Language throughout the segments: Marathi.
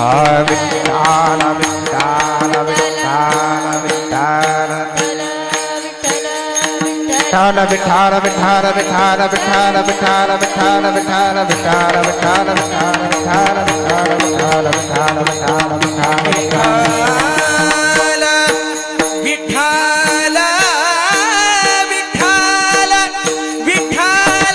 विठ्ठल विठ्ठल विठ्ठल विठ्ठल विठ्ठल विठ्ठल विठ्ठल विठ्ठल विठ्ठल विठ्ठल विठ्ठल विठ्ठल विठ्ठल विठ्ठल विठ्ठल विठ्ठल विठ्ठल विठ्ठल विठ्ठल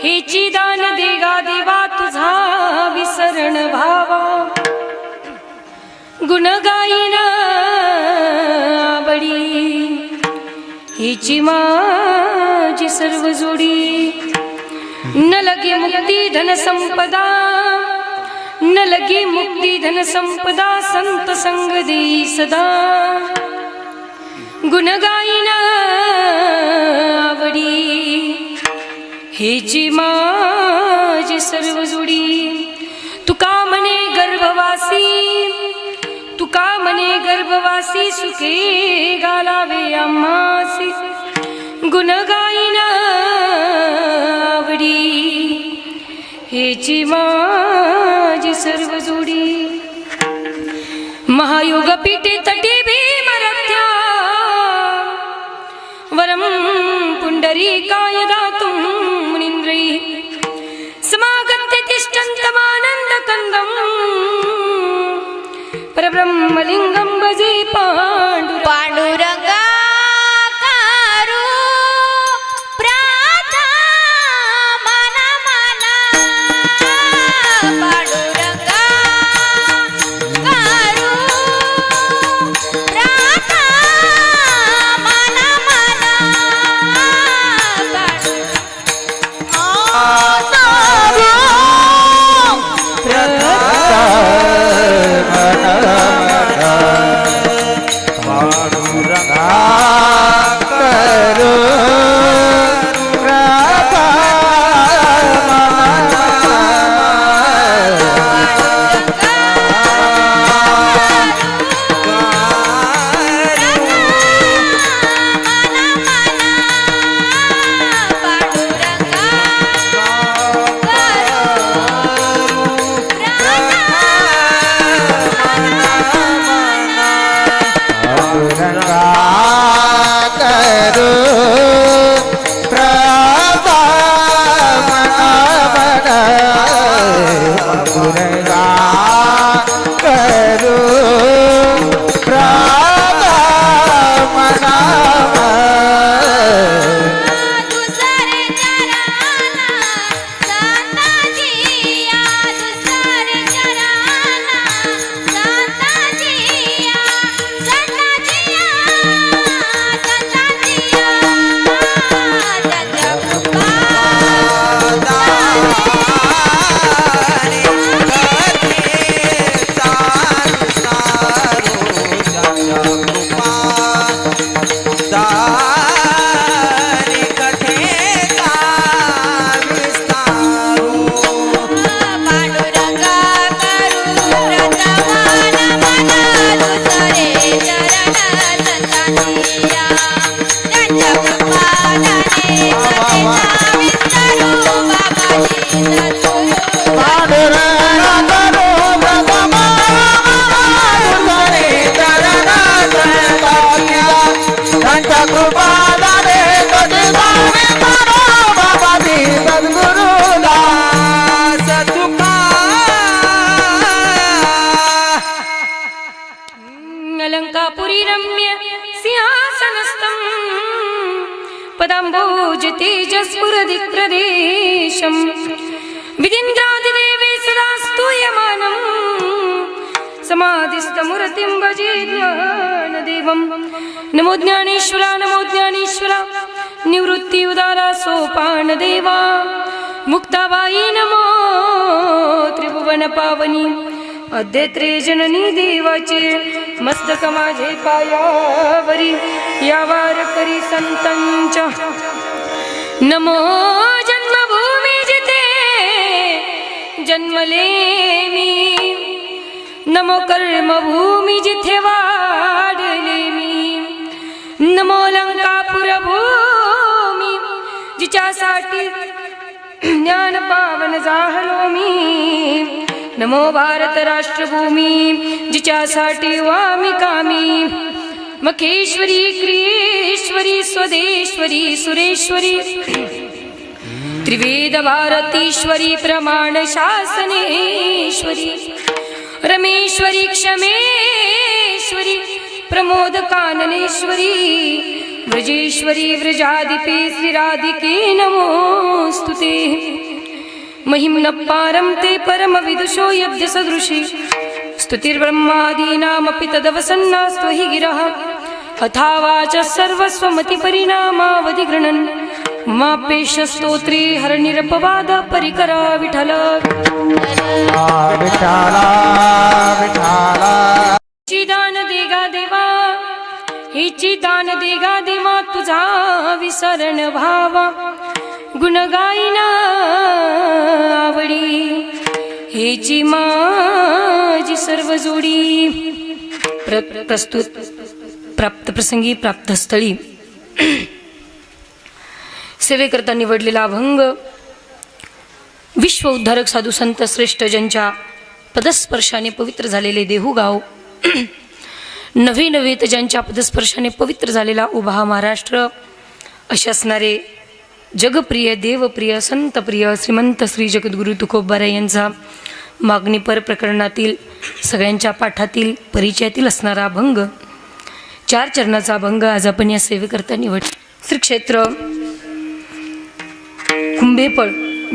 हेची दान देगा देवा तुझा विसरण भावा गुण गाईन आवडी हेची माझी सर्व जोडी न लगे मुक्ती धन संपदा न लगे मुक्ती धन संपदा संत संग देई सदा गुण गाईन आवडी हेची माझी सर्व जोडी तुका मने गर्भवासी तुका मने गर्भवासी सुखे गालावे आम्हासी गुण गाईन आवडी हेची माझी सर्व जोडी महायोग पीठे तटे भीमरथ्या वरम पुंडरीकाय दातुं मुनींद्रैः समागत्य तिष्ठन्तमानन्द कंदं परब्रह्मलिंगं भजे पांडुरंगा कारू प्राता मना मना पांडुरंगा कारू प्राता मना मना पदाम्बोज तेजस्फुरदिप्रदेशम् विदिन्द्रादिदेवे सदा स्तूयमानम् समाधिस्थमूर्तिं भजे ज्ञानदेवं नमो ज्ञानेश्वरा निवृत्ति उदारा सोपानदेवा मुक्ताबाई नमो त्रिभुवन पावनी अद्यत्रे जननी देवाचे मस्तक माझे पायावरी यावार करी संतांच्या नमो जन्मभूमी जिथे जन्मले मी नमो कर्मभूमी जिथे वाढले मी नमो लंकापुर भूमी जिच्यासाठी ज्ञान पावन झालो मी नमो भारत राष्ट्रभूमी जिच्यासाठी वामी कामी मखेश्वरी क्रियेश्वरी स्वदेश्वरी सुरेश्वरी त्रिवेद भारतीश्वरी प्रमाण शासनेश्वरी रमेश्वरी क्षमेश्वरी प्रमोद काननेश्वरी व्रजेश्वरी व्रजाधिपे श्रीराधिके नमोस्तुते महिम्न पारं ते परमविदुषो यद्य सदृशी स्तुतिर्ब्रह्मादीनामपि तदवसन्नास्त्वहि गिरः अथा वाच सर्वस्वमतिपरिणामावधि गृह्णन् मापेशस्तोत्रे हरनिरपवाद परिकरा विठ्ठल विठाला विठाला दान देगा देवा हिची दान देगा देवा तुझा विसरण भावा गुण गायना आवडी हेची माझी सर्व जोडी प्रस्तुत प्राप्त प्रसंगी प्राप्त स्थळी सेवेकरता निवडलेला अभंग विश्व उद्धारक साधू संत श्रेष्ठ ज्यांच्या पदस्पर्शाने पवित्र झालेले देहूगाव नवे नवे ज्यांच्या पदस्पर्शाने पवित्र झालेला उभा महाराष्ट्र असे असणारे जगप्रिय देवप्रिय संतप्रिय श्रीमंत श्री जगद्गुरु तुकोबाराय यांचा मागणीपर प्रकरणातील सगळ्यांच्या पाठातील परिचयातील असणारा अभंग 4 चरणाचा अभंग आज आपण या सेवेकरता निवड श्री क्षेत्र कुंभेपळ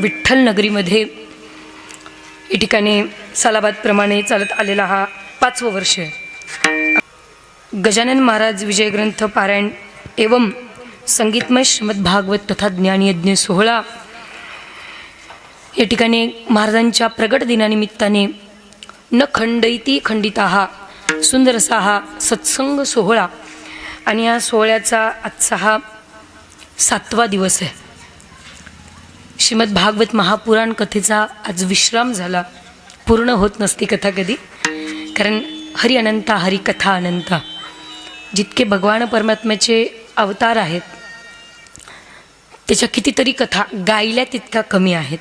विठ्ठल नगरीमध्ये या ठिकाणी सालाबादप्रमाणे चालत आलेला हा 5वं वर्ष आहे. गजानन महाराज विजय ग्रंथ पारायण एवं संगीतमय श्रीमद भागवत तथा ज्ञानयज्ञ सोहळा या ठिकाणी महाराजांच्या प्रगट दिनानिमित्ताने न खंडयती खंडिता हा सुंदर असा हा सत्संग सोहळा आणि या सोहळ्याचा आजचा हा 7वा दिवस आहे. श्रीमद भागवत महापुराण कथेचा आज विश्राम झाला. पूर्ण होत नसती कथा कधी, कारण हरी अनंता हरी कथा अनंता. जितके भगवान परमात्म्याचे अवतार आहेत त्याच्या कितीतरी कथा गायल्या तितक्या कमी आहेत,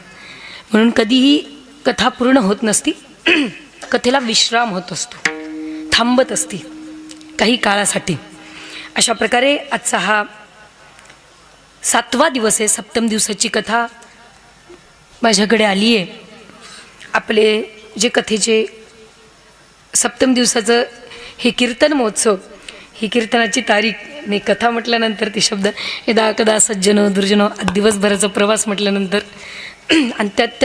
म्हणून कधीही कथा पूर्ण होत नसती. कथेला विश्राम होत असतो, थांबत असती काही काळासाठी. अशा प्रकारे आजचा हा 7वा दिवस आहे. सप्तम दिवसाची कथा माझ्याकडे आली आहे. आपले जे कथेचे सप्तम दिवसाचं हे कीर्तन महोत्सव, ही कीर्तनाची तारीख मी कथा म्हटल्यानंतर ते शब्द यदा कदा सज्जनो दुर्जनो दिवसभराचा प्रवास म्हटल्यानंतर आणि त्यात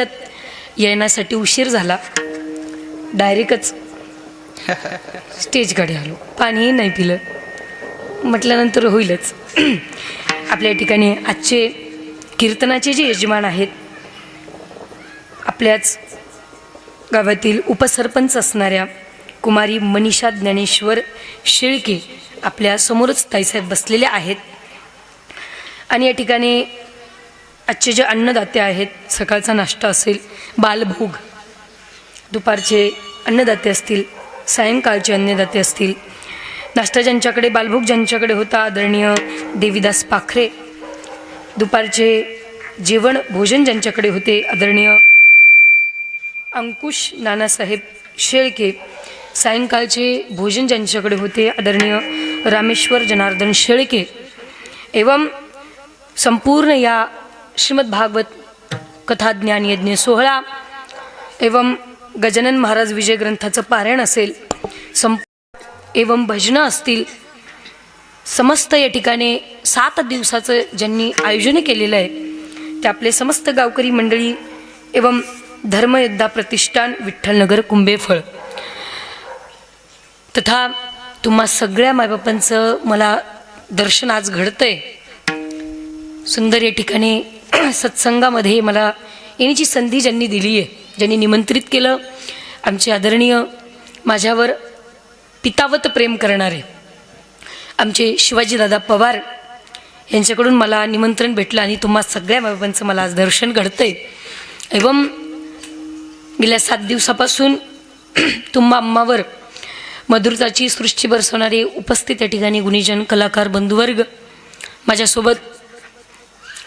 येण्यासाठी उशीर झाला. डायरेक्टच स्टेजकडे आलो, पाणीही नाही पिलं, म्हटल्यानंतर होईलच. आपल्या ठिकाणी आजचे कीर्तनाचे जे यजमान आहेत आपल्याच गावातील उपसरपंच असणाऱ्या कुमारी मनीषा ज्ञानेश्वर शेळके आपल्या समोरच ताईसाहेब बसलेल्या आहेत. आणि या ठिकाणी आजचे जे अन्नदाते आहेत, सकाळचा नाश्ता असेल, बालभोग, दुपारचे अन्नदाते असतील, सायंकाळचे अन्नदाते असतील. नाश्ता ज्यांच्याकडे, बालभोग ज्यांच्याकडे होता आदरणीय देवीदास पाखरे. दुपारचे जेवण भोजन ज्यांच्याकडे होते आदरणीय अंकुश नानासाहेब शेळके. सायंकाळचे भोजन ज्यांच्याकडे होते आदरणीय रामेश्वर जनार्दन शेळके. एवं संपूर्ण या श्रीमद भागवत कथा ज्ञान यज्ञ सोहळा एवं गजानन महाराज विजय ग्रंथाचं पारायण असेल, एवं भजनं असतील, समस्त या ठिकाणी 7 दिवसाचं ज्यांनी आयोजन केलेलं आहे ते आपले समस्त गावकरी मंडळी एवं धर्मयोद्धा प्रतिष्ठान विठ्ठलनगर कुंभेफळ तथा तुम्हा सगळ्या मायबापांचं मला दर्शन आज घडतंय. सुंदर या ठिकाणी सत्संगामध्ये मला येण्याची संधी ज्यांनी दिली आहे, ज्यांनी निमंत्रित केलं, आमचे आदरणीय माझ्यावर पितावत प्रेम करणारे आमचे शिवाजीदादा पवार यांच्याकडून मला निमंत्रण भेटलं आणि तुम्हा सगळ्या मायबापांचं मला आज दर्शन घडतंय. एवं गेल्या 7 दिवसापासून तुम्हा अम्मावर मधुरताची सृष्टी बरसवणारे उपस्थित या ठिकाणी गुणीजन कलाकार बंधुवर्ग माझ्यासोबत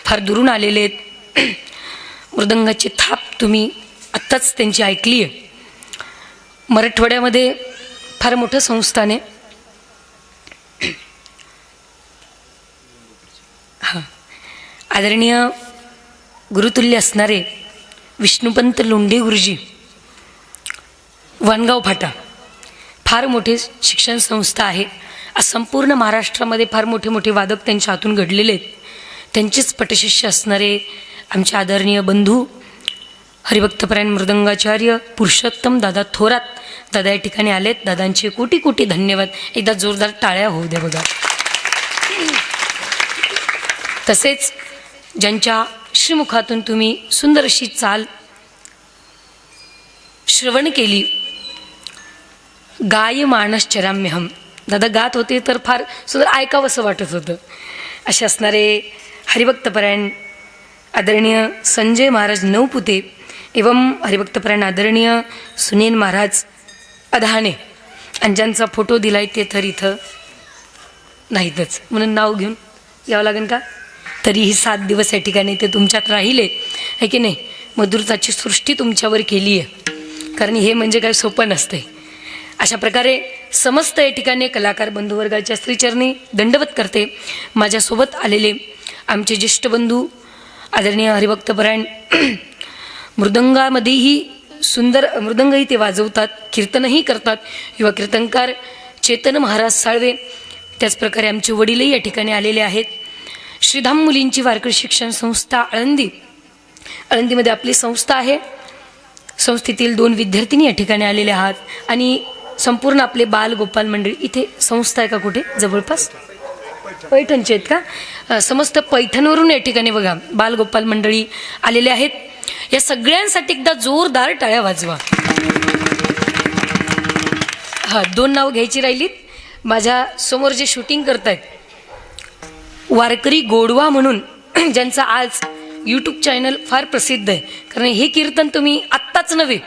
फार दुरून आलेले आहेत. मृदंगाची थाप तुम्ही आत्ताच त्यांची ऐकली आहे. मराठवाड्यामध्ये फार मोठं संस्थान आहे. हां, आदरणीय गुरुतुल्य असणारे विष्णुपंत लोंढे गुरुजी वनगाव फाटा फार मोठे शिक्षण संस्था आहे. आज संपूर्ण महाराष्ट्रामध्ये फार मोठे मोठे वादक त्यांच्या हातून घडलेले आहेत. त्यांचेच पटशिष्य असणारे आमचे आदरणीय बंधू हरिभक्तपरायण मृदंगाचार्य पुरुषोत्तम दादा थोरात दादा या ठिकाणी आलेत. दादांचे कोटी कोटी धन्यवाद. एकदा जोरदार टाळ्या होऊ द्या बघा. तसेच ज्यांच्या श्रीमुखातून तुम्ही सुंदर अशी चाल श्रवण केली, गाय मानस चराम्यहम दादा गात होते तर फार सुंदर ऐकावंसं वाटत होतं. असे असणारे हरिभक्तपरायण आदरणीय संजय महाराज नवपुते एवं हरिभक्तपरायण आदरणीय सुनील महाराज अधाणे आणि ज्यांचा फोटो दिलाय ते तर इथं नाहीतच म्हणून नाव घेऊन यावं लागेल का. तरीही 7 दिवस या ठिकाणी ते तुमच्यात राहिले आहे की नाही. मधुरताची सृष्टी तुमच्यावर केली आहे, कारण हे म्हणजे काय सोपं नसते. अशा प्रकारे समस्त या ठिकाणी कलाकार बंधुवर्गाच्या श्रीचरणी दंडवत करते. माझ्यासोबत आलेले आमचे ज्येष्ठ बंधू आदरणीय हरिभक्तपरायण मृदंगामध्येही सुंदर मृदंगही ते वाजवतात, कीर्तनही करतात, युवा कीर्तनकार चेतन महाराज साळवे. त्याचप्रकारे आमचे वडीलही या ठिकाणी आलेले आहेत. श्रीधाम मुलींची वारकरी शिक्षण संस्था आळंदीमध्ये आपली संस्था आहे. संस्थेतील 2 विद्यार्थिनी या ठिकाणी आलेले आहात आणि संपूर्ण आपले बाल गोपाल मंडळी इथे संस्था आहे का कुठे जवळपास पैठणचे आहेत का. समस्त पैठणवरून या ठिकाणी बघा बालगोपाल मंडळी आलेले आहेत. या सगळ्यांसाठी एकदा जोरदार टाळ्या वाजवा. हां, 2 नाव घ्यायची राहिलीत. माझ्या समोर जे शूटिंग करतायत वारकरी गोडवा म्हणून ज्यांचा आज यूट्यूब चॅनल फार प्रसिद्ध आहे, कारण हे कीर्तन तुम्ही आत्ताच नव्हे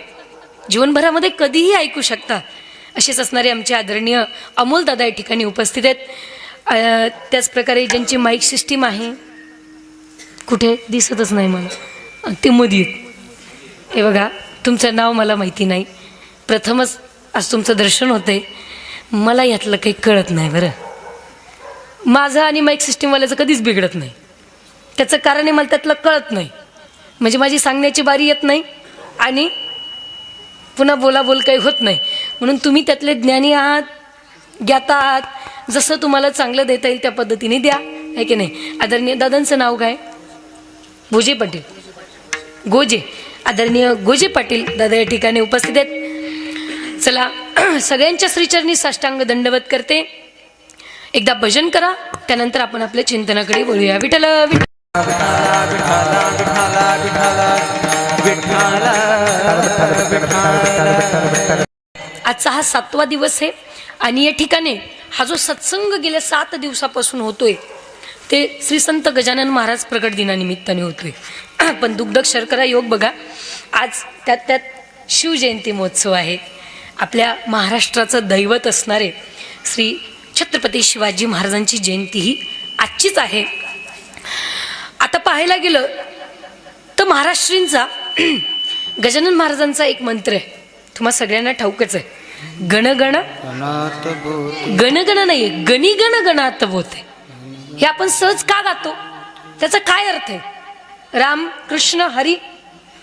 जीवनभरामध्ये कधीही ऐकू शकता. असेच असणारे आमचे आदरणीय अमोल दादा या ठिकाणी उपस्थित आहेत. त्याचप्रकारे ज्यांची माईक सिस्टीम आहे कुठे दिसतच नाही मला, ते मध्ये हे बघा. तुमचं नाव मला माहिती नाही, प्रथमच आज तुमचं दर्शन होतंय. मला यातलं काही कळत नाही बरं. माझं आणि माईक सिस्टीमवाल्याचं कधीच बिघडत नाही. त्याचं कारण आहे मला त्यातलं कळत नाही, म्हणजे माझी सांगण्याची बारी येत नाही आणि पुन्हा बोलाबोल काही होत नाही. म्हणून तुम्ही त्यातले ज्ञानी आहात, ज्ञाता आहात. जसं तुम्हाला चांगलं देता येईल त्या पद्धतीने द्या, आहे की नाही. आदरणीय दादांचं नाव काय. गोजे पाटील, गोजे आदरणीय गोजे पाटील दादा या ठिकाणी उपस्थित आहेत. चला सगळ्यांच्या श्रीचरणी साष्टांग दंडवत करते. एकदा भजन करा, त्यानंतर आपण आपल्या चिंतनाकडे वळूया. विठ्ठल विठ्ठल आजचा हा 7वा दिवस आहे आणि या ठिकाणी हा जो सत्संग गेल्या 7 दिवसापासून होतोय ते श्री संत गजानन महाराज प्रकट दिनानिमित्ताने होतोय. पण दुग्धक शर्करा योग बघा, आज त्यात शिवजयंती महोत्सव आहे. आपल्या महाराष्ट्राचं दैवत असणारे श्री छत्रपती शिवाजी महाराजांची जयंती ही आजचीच आहे. आता पाहायला गेलं तर महाराष्ट्रींचा गजानन महाराजांचा एक मंत्र आहे, तुम्हा सगळ्यांना ठाऊकच आहे. गणगण गणगण नाही, गणी गण गणात बोते. हे आपण सहज का गातो, त्याचा काय अर्थ आहे. राम कृष्ण हरी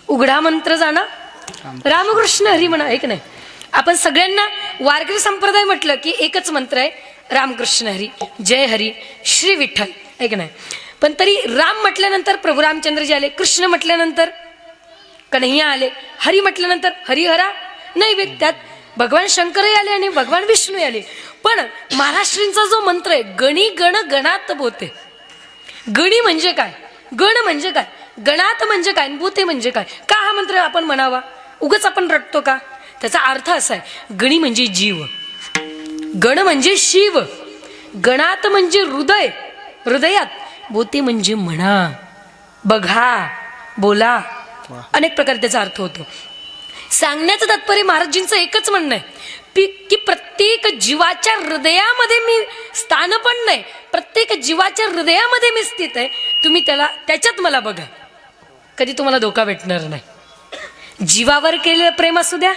उघडा मंत्र जाणा, रामकृष्ण हरी म्हणा, एक नाही. आपण सगळ्यांना वारकरी संप्रदाय म्हटलं की एकच मंत्र आहे, रामकृष्ण हरी, जय हरी, श्री विठ्ठल, आहे की नाही. पण तरी राम म्हटल्यानंतर प्रभू रामचंद्रजी आले, कृष्ण म्हटल्यानंतर कन्हैया आले, हरी म्हटल्यानंतर हरिहरा नैवेद्य, त्यात भगवान शंकरही आले आणि भगवान विष्णू आले. पण महाराष्ट्रींचा जो मंत्र आहे, गणी गण गणात बोते. गणी म्हणजे काय, गण म्हणजे काय, गणात म्हणजे काय, बोते म्हणजे काय, का हा मंत्र आपण म्हणावा, उगाच आपण रटतो का. त्याचा अर्थ असा आहे, गणी म्हणजे जीव, गण म्हणजे शिव, गणात म्हणजे हृदय, हृदयात, बोते म्हणजे म्हणा, बघा, बोला, अनेक प्रकारे त्याचा अर्थ होतो. सांगण्याचं तात्पर्य महाराजींचं एकच म्हणणं आहे की प्रत्येक जीवाच्या हृदयामध्ये मी स्थानपण नाही, प्रत्येक जीवाच्या हृदयामध्ये मी स्थित आहे. तुम्ही त्याच्यात मला बघा, कधी तुम्हाला धोका भेटणार नाही. जीवावर केलेलं प्रेम असू द्या,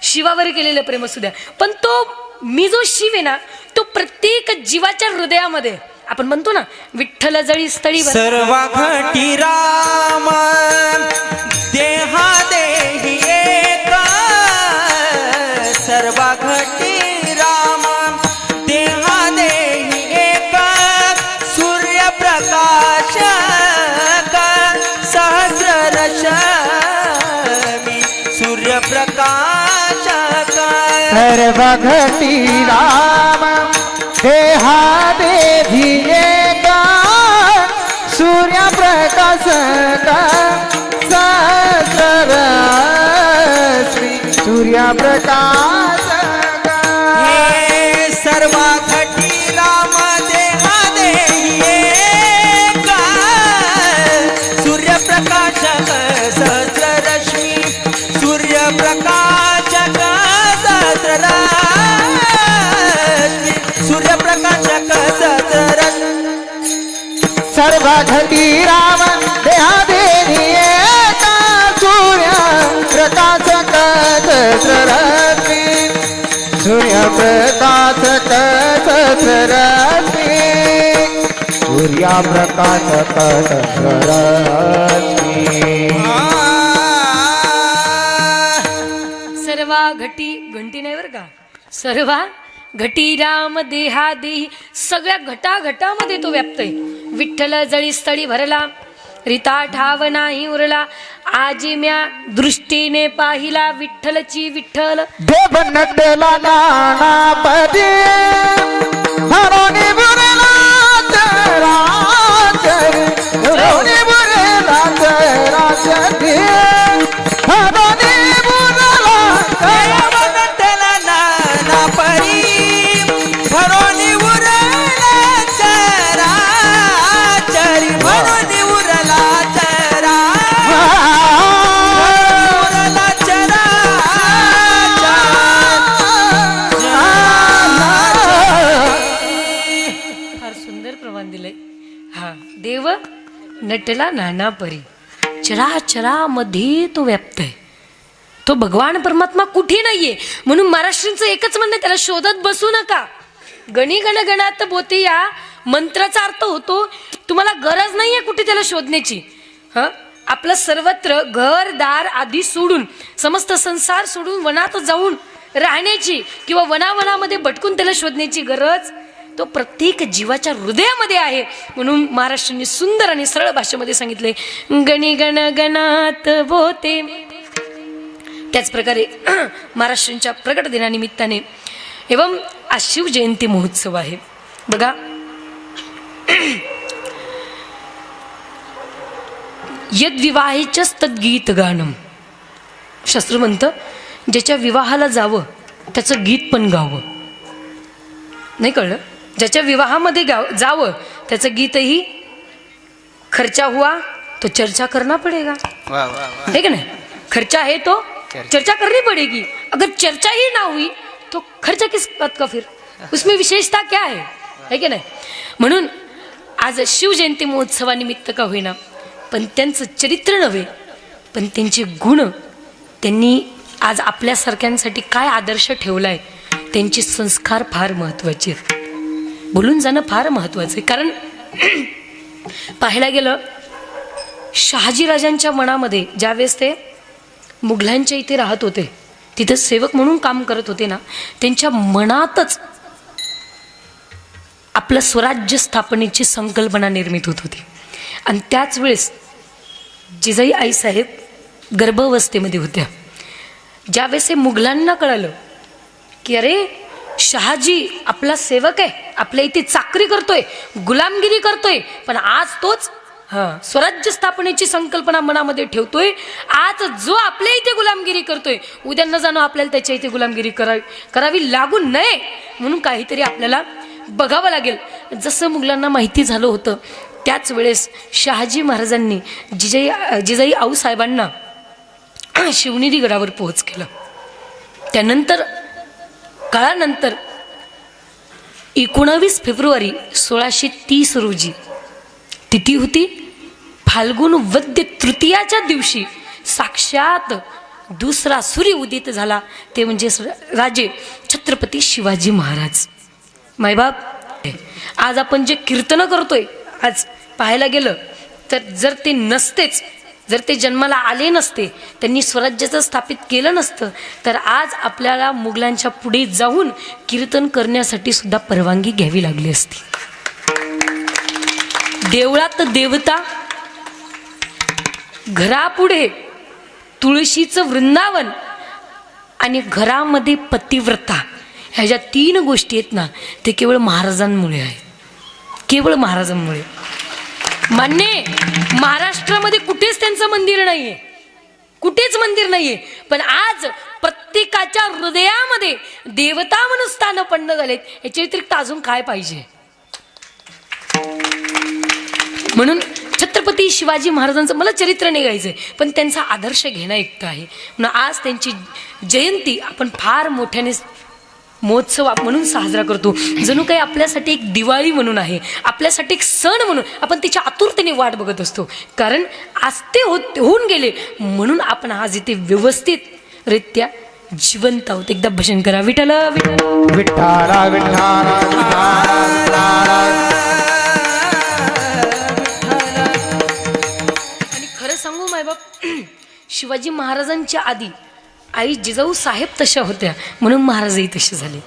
शिवावर केलेलं प्रेम असू द्या, पण तो मी जो शिव आहे ना, तो प्रत्येक जीवाच्या हृदयामध्ये. आपण म्हणतो ना, विठ्ठल जळी स्थळी सर्व घटी राम देहा देही एक, सर्व घटी राम देहा देही एक, सूर्यप्रकाश सहस्र रश्मी सूर्यप्रकाश. सर्व घटी राम देहा देही एका, सूर्यप्रकाश सहस्ररश्मी सूर्यप्रकाश. हे सर्व घटी राम देहा देही एका, सूर्यप्रकाशक सहस्र रश्मी सूर्यप्रकाशक सहस्र रश्मी सूर्यप्रकाशक सहस्र रश्मी. सर्व घटी राम देहा देही एका, सूर्यप्रकाशक सहस्ररश्मी सूर्यप्रकाशक सहस्ररश्मी सूर्यप्रकाशक सहस्ररश्मी. सर्वा घटी, घंटी नाही बरं का, सर्वा घटी राम देहा देही, सगळ्या घटाघटामध्ये तो व्याप्त आहे. विठ्ठल जळी स्थळी भरला, रीता ठाव नाही उरला, आज म्या दृष्टीने पाहिला विठ्ठलची विठ्ठल. देव नटला नानापदी हरोनी बुरेला चराचर, हरोनी बुरेला चराचर, हरोनी बुरेला देवनटला नानापरी, भरोनी उरला चराचरी, भरोनी उरला चरा, उरला फार सुंदर प्रमाण दिलंय. हा, देव नटला नाना परी, चराचरामध्ये तो व्याप्त आहे. तो भगवान परमात्मा कुठे नाहीये. म्हणून महाराष्ट्रींचं एकच म्हणणं, त्याला शोधत बसू नका. गणी गण गणात बोते या मंत्राचा अर्थ होतो, तुम्हाला गरज नाहीये कुठे त्याला शोधण्याची. आपलं सर्वत्र घरदार आधी सोडून, समस्त संसार सोडून वनात जाऊन राहण्याची किंवा वनावनामध्ये भटकून त्याला शोधण्याची गरज तो प्रत्येक जीवाच्या हृदयामध्ये आहे. म्हणून महाराष्ट्राने सुंदर आणि सरळ भाषेमध्ये सांगितले, गणी गण गणात बोते. त्याच प्रकारे महाराष्ट्रांच्या प्रकट दिनानिमित्ताने एवं आज शिवजयंती महोत्सव आहे. बघा, यद्विवाहेच तद्गीत गाणं, शास्त्र म्हणतं ज्याच्या विवाहाला जावं त्याचं गीत पण गावं. नाही कळलं? ज्याच्या विवाहामध्ये जावं त्याचं गीतही खर्चा हुआ तो चर्चा करना पडेगा. है कि नहीं? खर्चा है तो चर्चा करनी पड़ेगी. अगर चर्चा ही ना हुई तो खर्चा किस बात का फिर, उसमें विशेषता क्या है कि नाही? म्हणून आज शिवजयंती महोत्सवानिमित्त का होईना, पण त्यांचं चरित्र नव्हे पण त्यांचे गुण, त्यांनी आज आपल्यासारख्यांसाठी काय आदर्श ठेवलाय, त्यांचे संस्कार फार महत्त्वाचे आहेत. बोलून जाणं फार महत्त्वाचं आहे. कारण पाहायला गेलं, शहाजीराजांच्या मनामध्ये ज्यावेळेस ते मुघलांच्या इथे राहत होते, तिथं सेवक म्हणून काम करत होते ना, त्यांच्या मनातच आपलं स्वराज्य स्थापनेची संकल्पना निर्मित होत होती. आणि त्याच वेळेस जिजाई आईसाहेब गर्भावस्थेमध्ये होत्या. ज्यावेळेस हे मुघलांना कळालं की अरे शहाजी आपला सेवक आहे, आपल्या इथे चाकरी करतोय, गुलामगिरी करतोय, पण आज तोच स्वराज्य स्थापनेची संकल्पना मनामध्ये ठेवतोय. आज जो आपल्या इथे गुलामगिरी करतोय, उद्या न जाणं आपल्याला त्याच्या इथे गुलामगिरी करावी लागू नये म्हणून काहीतरी आपल्याला बघावं लागेल. जसं मुघलांना माहिती झालं होतं त्याच वेळेस शहाजी महाराजांनी जिजाई आऊसाहेबांना शिवनेरी गडावर पोहोच केलं. त्यानंतर काळानंतर 19 फेब्रुवारी 1630 रोजी तिथी होती. फाल्गुन वद्य तृतीयाच्या दिवशी साक्षात दुसरा सूर्य उदित झाला, ते म्हणजे राजे छत्रपती शिवाजी महाराज. मायबाप, आज आपण जे कीर्तन करतोय, आज पाहायला गेलं तर जर ते नसतेच, जर ते जन्माला आले नसते, त्यांनी स्वराज्याचं स्थापित केलं नसतं, तर आज आपल्याला मुघलांच्या पुढे जाऊन कीर्तन करण्यासाठी सुद्धा परवानगी घ्यावी लागली असती. देवळात देवता, घरापुढे तुळशीचं वृंदावन आणि घरामध्ये पतिव्रता, ह्या ज्या 3 गोष्टी आहेत ना, ते केवळ महाराजांमुळे आहेत, केवळ महाराजांमुळे. मान्य, महाराष्ट्रामध्ये कुठेच त्यांचं मंदिर नाहीये, कुठेच मंदिर नाहीये, पण आज प्रत्येकाच्या हृदयामध्ये देवता म्हणून स्थानपन्न झालेत. याच्या व्यतिरिक्त अजून काय पाहिजे? म्हणून छत्रपती शिवाजी महाराजांचं मला चरित्र नाही घ्यायचंय, पण त्यांचा आदर्श घेणं एकटं आहे. म्हणून आज त्यांची जयंती आपण फार मोठ्याने महोत्सव म्हणून साजरा करतो. जणू काही आपल्यासाठी एक दिवाळी म्हणून आहे, आपल्यासाठी एक सण म्हणून आपण त्याच्या आतुरतेने वाट बघत असतो. कारण आज ते होऊन गेले म्हणून आपण आज इथे व्यवस्थित रित्या जिवंत आहोत. एकदा भजन करा, विठ्ठल विठ्ठल विठ्ठल विठ्ठल. आणि खरं सांगू मायबाप, शिवाजी महाराजांच्या आधी आई जिजाऊ साहेब तशा होत्या म्हणून महाराजही तसे झाले.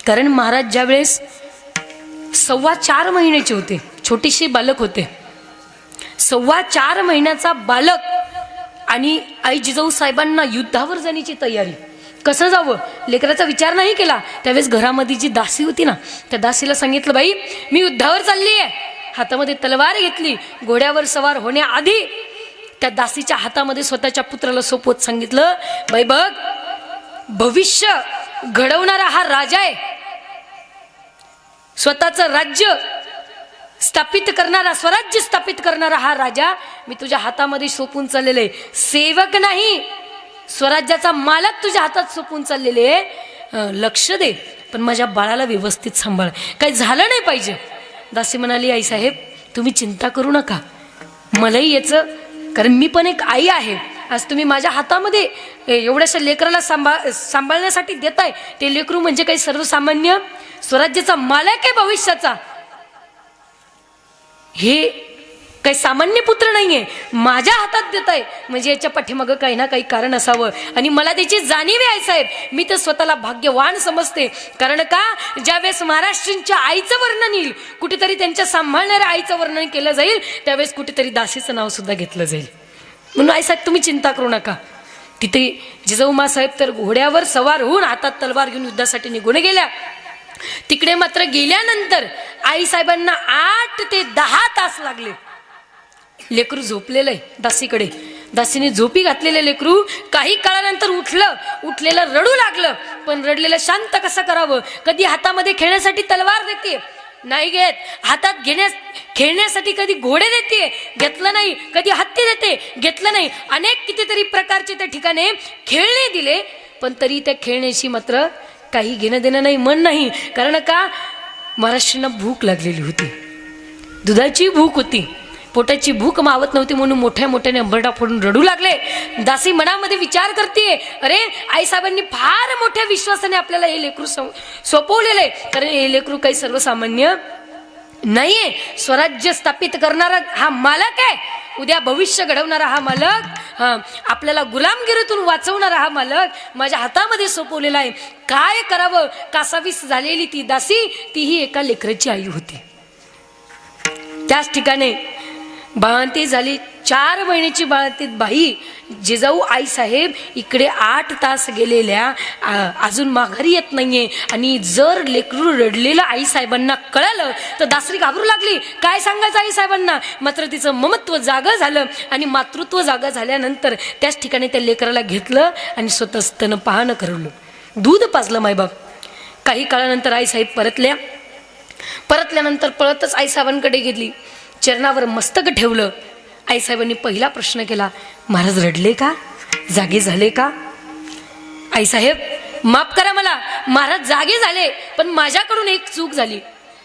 कारण महाराज ज्या वेळेस 4.25 महिन्याचे होते, छोटेसे बालक होते, 4.25 महिन्याचा बालक, आणि आई जिजाऊ साहेबांना युद्धावर जाण्याची तयारी. कसं जावं लेकराचा विचार नाही केला. त्यावेळेस घरामध्ये जी दासी होती ना, त्या दासीला सांगितलं, बाई मी युद्धावर चालली आहे. हातामध्ये तलवार घेतली. घोड्यावर सवार होण्याआधी त्या दासीच्या हातामध्ये स्वतःच्या पुत्राला सोपवत सांगितलं, बाई बघ, भविष्य घडवणारा हा राजा आहे, स्वतःचं राज्य स्थापित करणारा, स्वराज्य स्थापित करणारा हा राजा मी तुझ्या हातामध्ये सोपून चाललेले, सेवक नाही, स्वराज्याचा मालक तुझ्या हातात सोपून चाललेले. लक्ष दे, पण माझ्या बाळाला व्यवस्थित सांभाळ, काही झालं नाही पाहिजे. दासी म्हणाली, आई साहेब तुम्ही चिंता करू नका, मलाही याचं, कारण मी पण एक आई आहे. आज तुम्ही माझ्या हातामध्ये एवढ्याशा लेकराला सांभाळण्यासाठी देताय. ते लेकरू म्हणजे काही सर्वसामान्य स्वराज्याचा मालक आहे भविष्याचा. हे काही सामान्य पुत्र नाहीये, माझ्या हातात देताय म्हणजे याच्या पाठीमागं काही ना काही कारण असावं. आणि मला त्याची जाणीव आहे साहेब. मी तर स्वतःला भाग्यवान समजते. कारण का, ज्यावेळेस महाराष्ट्रांच्या आईचं वर्णन येईल, कुठेतरी त्यांच्या सांभाळणाऱ्या आईचं वर्णन केलं जाईल, त्यावेळेस कुठेतरी दासीचं नाव सुद्धा घेतलं जाईल. म्हणून आई साहेब तुम्ही चिंता करू नका. तिथे जिजाऊ साहेब तर घोड्यावर सवार होऊन हातात तलवार घेऊन युद्धासाठी निघून गेल्या. तिकडे मात्र गेल्यानंतर आई साहेबांना 8 ते 10 तास लागले. लेकरू झोपलेलं आहे दासीकडे. दासीने झोपी घातलेले लेकरू काही काळानंतर उठलेलं रडू लागलं. पण रडलेलं शांत कसं करावं? कधी हातामध्ये खेळण्यासाठी तलवार देते, नाही घेत. हातात खेळण्यासाठी कधी घोडे देते, घेतलं नाही. कधी हत्ती देते, घेतलं नाही. अनेक कितीतरी प्रकारचे त्या ठिकाणी खेळणे दिले, पण तरी त्या खेळण्याशी मात्र काही घेणं देणं नाही, मन नाही. कारण का, महाराष्ट्रांना भूक लागलेली होती, दुधाची भूक होती, पोटाची भूक मावत नव्हती, म्हणून मोठ्या मोठ्याने अंबरडा फोडून रडू लागले. दासी मनामध्ये विचार करते, अरे आईसाहेबांनी फार मोठ्या विश्वासाने आपल्याला हे लेकरू सोपवलेलं आहे. कारण हे लेकरू काही सर्वसामान्य नाहीये, स्वराज्य स्थापित करणारा हा मालक आहे, उद्या भविष्य घडवणारा हा मालक आपल्याला गुलामगिरीतून वाचवणारा हा मालक माझ्या हातामध्ये सोपवलेला आहे. काय करावं? कासावीस झालेली ती दासी, तीही एका लेकराची आई होती. त्याच ठिकाणी बाळंती झाली, 4 महिन्याची बाळंतीत बाई. जिजाऊ आई साहेब इकडे 8 तास गेलेल्या, अजून माघारी येत नाहीये. आणि जर लेकरू रडलेलं आई साहेबांना कळालं तर दासरी घाबरू लागली. काय सांगायचं आई साहेबांना? मात्र तिचं ममत्व जागं झालं आणि मातृत्व जागं झाल्यानंतर त्याच ठिकाणी त्या लेकराला घेतलं आणि स्वतः स्तन पाहणं करवलं, दूध पाजलं मायबाप. काही काळानंतर आई साहेब परतल्यानंतर पळतच आई साहेबांकडे गेली, चरणावर मस्तक ठेवलं. आईसाहेबांनी पहिला प्रश्न केला, महाराज रडले का? जागे झाले का? आईसाहेब माफ करा मला, महाराज जागे झाले, पण माझ्याकडून एक चूक झाली.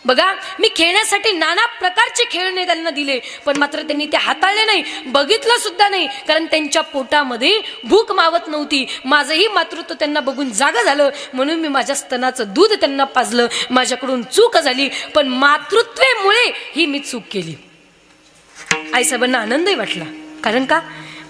बघा, मी खेळण्यासाठी नाना प्रकारचे खेळणे त्यांना दिले, पण मात्र त्यांनी ते हाताळले नाही, बघितलं सुद्धा नाही, कारण त्यांच्या पोटामध्ये भूक मावत नव्हती. माझंही मातृत्व त्यांना बघून जागा झालं, म्हणून मी माझ्या स्तनाचं दूध त्यांना पाजलं. माझ्याकडून चूक झाली, पण मातृत्वेमुळे ही मी चूक केली. आईसाहेबांना आनंदही वाटला, कारण का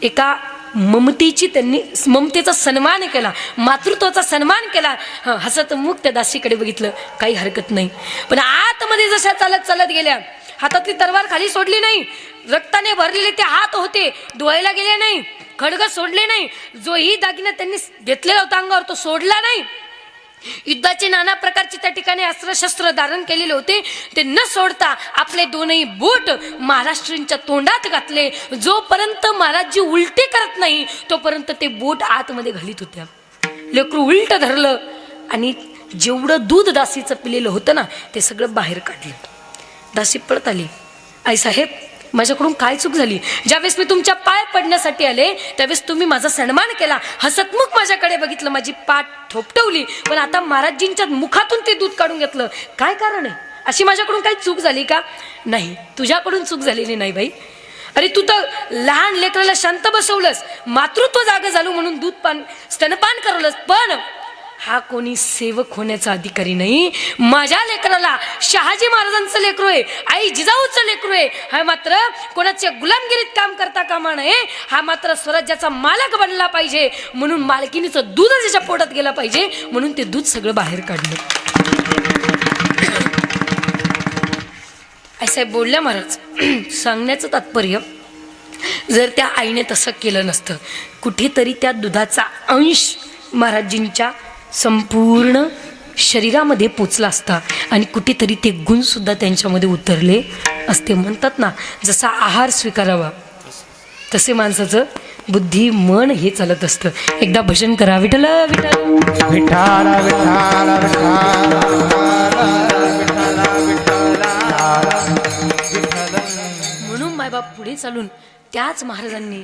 एका ममतेचा सन्मान केला, मातृत्वाचा सन्मान केला. हसत मुख त्या दासीकडे बघितलं, काही हरकत नाही. पण आतमध्ये जशा चालत चालत गेल्या, हातातली तलवार खाली सोडली नाही, रक्ताने भरलेले ते हात होते, धुवायला गेले नाही, खडग सोडले नाही, जोही दागिना त्यांनी घेतलेला होता अंगावर तो सोडला नाही. युद्धाचे नाना प्रकारचे त्या ठिकाणी अस्त्रशस्त्र धारण केलेले होते, ते न सोडता आपले 2ही बोट महाराष्ट्रींच्या तोंडात घातले. जोपर्यंत महाराजजी उलटे करत नाही तोपर्यंत ते बोट आतमध्ये घालीत होत्या. लेकरू उलट धरलं आणि जेवढं दूध दासीचं पिलेलं होतं ना ते सगळं बाहेर काढलं. दासी पळत आली, आई साहेब माझ्याकडून काय चूक झाली? ज्यावेळेस मी तुमच्या पाय पडण्यासाठी आले त्यावेळेस तुम्ही माझा सन्मान केला, हसतमुख माझ्याकडे बघितलं, माझी पाठ थोपटवली, पण आता महाराजजींच्या मुखातून ते दूध काढून घेतलं. काय कारण आहे? अशी माझ्याकडून काही चूक झाली का? नाही, तुझ्याकडून चूक झालेली नाही बाई. अरे तू तर लहान लेकराला शांत बसवलंस, मातृत्व जागं झालं म्हणून स्तनपान करवलंस, पण हा कोणी सेवक होण्याचा अधिकारी नाही. माझ्या लेकराला शहाजी महाराजांचं लेकरू आहे, आई जिजाऊचं लेकरू आहे. हा मात्र कोणाच्या गुलामगिरीत काम करता कामा नये, हा मात्र स्वराज्याचा मालक बनला पाहिजे. म्हणून मालकिनीचं दूध त्याच्या पोटात गेलं पाहिजे, म्हणून ते दूध सगळं बाहेर काढलं. आई साहेब बोलल्या, महाराज सांगण्याचं तात्पर्य, जर त्या आईने तसं केलं नसतं, कुठेतरी त्या दुधाचा अंश महाराजींच्या संपूर्ण शरीरामध्ये पोचला असता आणि कुठेतरी ते गुण सुद्धा त्यांच्यामध्ये उतरले असते. म्हणतात ना, जसा आहार स्वीकारावा तसे माणसाचं बुद्धी मन हे चालत असतं. एकदा भजन करा, विठ्ठल विठ्ठल विठ्ठल म्हणून मायबाप पुढे चालून त्याच महाराजांनी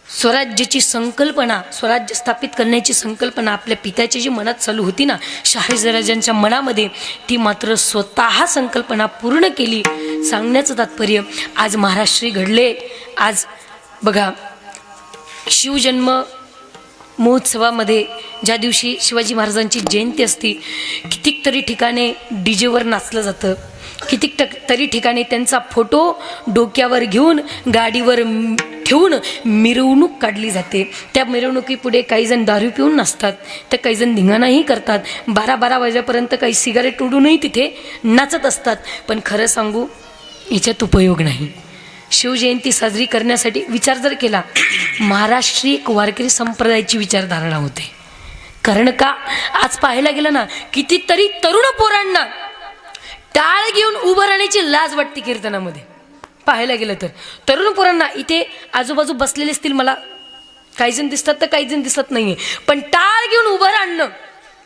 स्वराज्याची संकल्पना, स्वराज्य स्थापित करण्याची संकल्पना आपल्या पित्याची जी मनात चालू होती ना, शहाजीराजांच्या मनामध्ये, ती मात्र स्वतः संकल्पना पूर्ण केली. सांगण्याचं तात्पर्य, आज महाराष्ट्री घडले. आज बघा, शिवजन्म महोत्सवामध्ये ज्या दिवशी शिवाजी महाराजांची जयंती असती, कितीतरी ठिकाणी डीजेवर नाचलं जातं, कितीतरी ठिकाणी त्यांचा फोटो डोक्यावर घेऊन गाडीवर ठेवून मिरवणूक काढली जाते. त्या मिरवणुकीपुढे काही जण दारू पिऊन नाचतात, तर काही जण धिंगाणाही करतात. 12-12 वाजेपर्यंत काही सिगारेट उडूनही तिथे नाचत असतात. पण खरं सांगू, याच्यात उपयोग नाही. शिवजयंती साजरी करण्यासाठी विचार जर केला, महाराष्ट्री एक वारकरी संप्रदायाची विचारधारणा होते. कारण का, आज पाहायला गेलं ना, कितीतरी तरुण पोरांना टाळ घेऊन उभं राहण्याची लाज वाटते कीर्तनामध्ये. पाहायला गेलं तर तरुण पोरांना, इथे आजूबाजू बसलेले असतील, मला काही जण दिसतात तर काही जण दिसत नाहीये, पण टाळ घेऊन उभं राहणं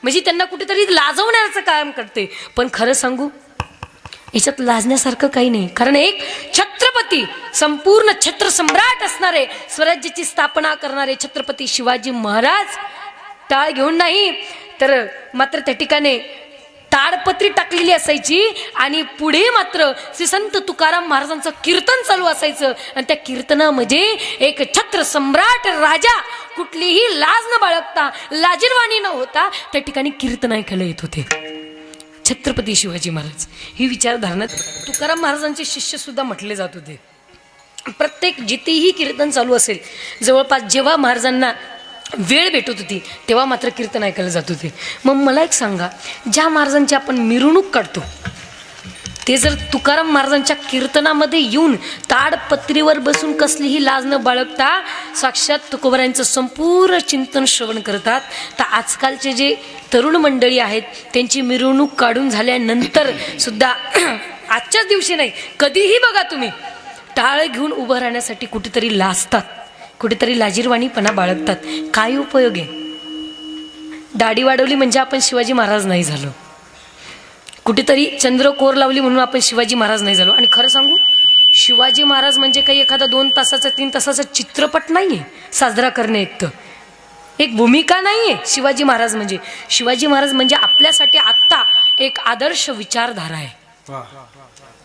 म्हणजे त्यांना कुठेतरी लाजवण्याचं काम करते. पण खरं सांगू, याच्यात लाजण्यासारखं काही नाही. कारण एक छत्रपती, संपूर्ण छत्र सम्राट असणारे, स्वराज्याची स्थापना करणारे छत्रपती शिवाजी महाराज टाळ घेऊन नाही, तर मात्र त्या ठिकाणी ताडपत्री टाकलेली असायची आणि पुढे मात्र श्री संत तुकाराम महाराजांचं कीर्तन चालू असायचं. आणि त्या कीर्तनामध्ये एक छत्र सम्राट राजा कुठलीही लाज न बाळगता, लाजीरवाणी न होता त्या ठिकाणी कीर्तन ऐकायला येत होते. छत्रपती शिवाजी महाराज ही विचारधारणा तुकाराम महाराजांचे शिष्य सुद्धा म्हटले जात होते. प्रत्येक जिथेही कीर्तन चालू असेल जवळपास जेव्हा महाराजांना वेळ भेटत होती तेव्हा मात्र कीर्तन ऐकायला जात होते. मग मला एक सांगा, ज्या महाराजांची आपण मिरवणूक काढतो ते जर तुकाराम महाराजांच्या कीर्तनामध्ये येऊन ताडपत्रीवर बसून कसलीही लाज न बाळगता साक्षात तुकोबारायांचं संपूर्ण चिंतन श्रवण करतात, तर आजकालचे जे तरुण मंडळी आहेत त्यांची मिरवणूक काढून झाल्यानंतर सुद्धा आजच्याच दिवशी नाही कधीही बघा तुम्ही टाळ घेऊन उभं राहण्यासाठी कुठेतरी लाजतात, कुठेतरी लाजीरवाणीपणा बाळगतात. काय उपयोग आहे? दाढी वाढवली म्हणजे आपण शिवाजी महाराज नाही झालो, कुठेतरी चंद्र कोर लावली म्हणून आपण शिवाजी महाराज नाही झालो. आणि खरं सांगू, शिवाजी महाराज म्हणजे काही एखादा 2 तासाचा 3 तासाचा चित्रपट नाही आहे साजरा करणे, एक भूमिका नाही आहे. शिवाजी महाराज म्हणजे आपल्यासाठी आत्ता एक आदर्श विचारधारा आहे,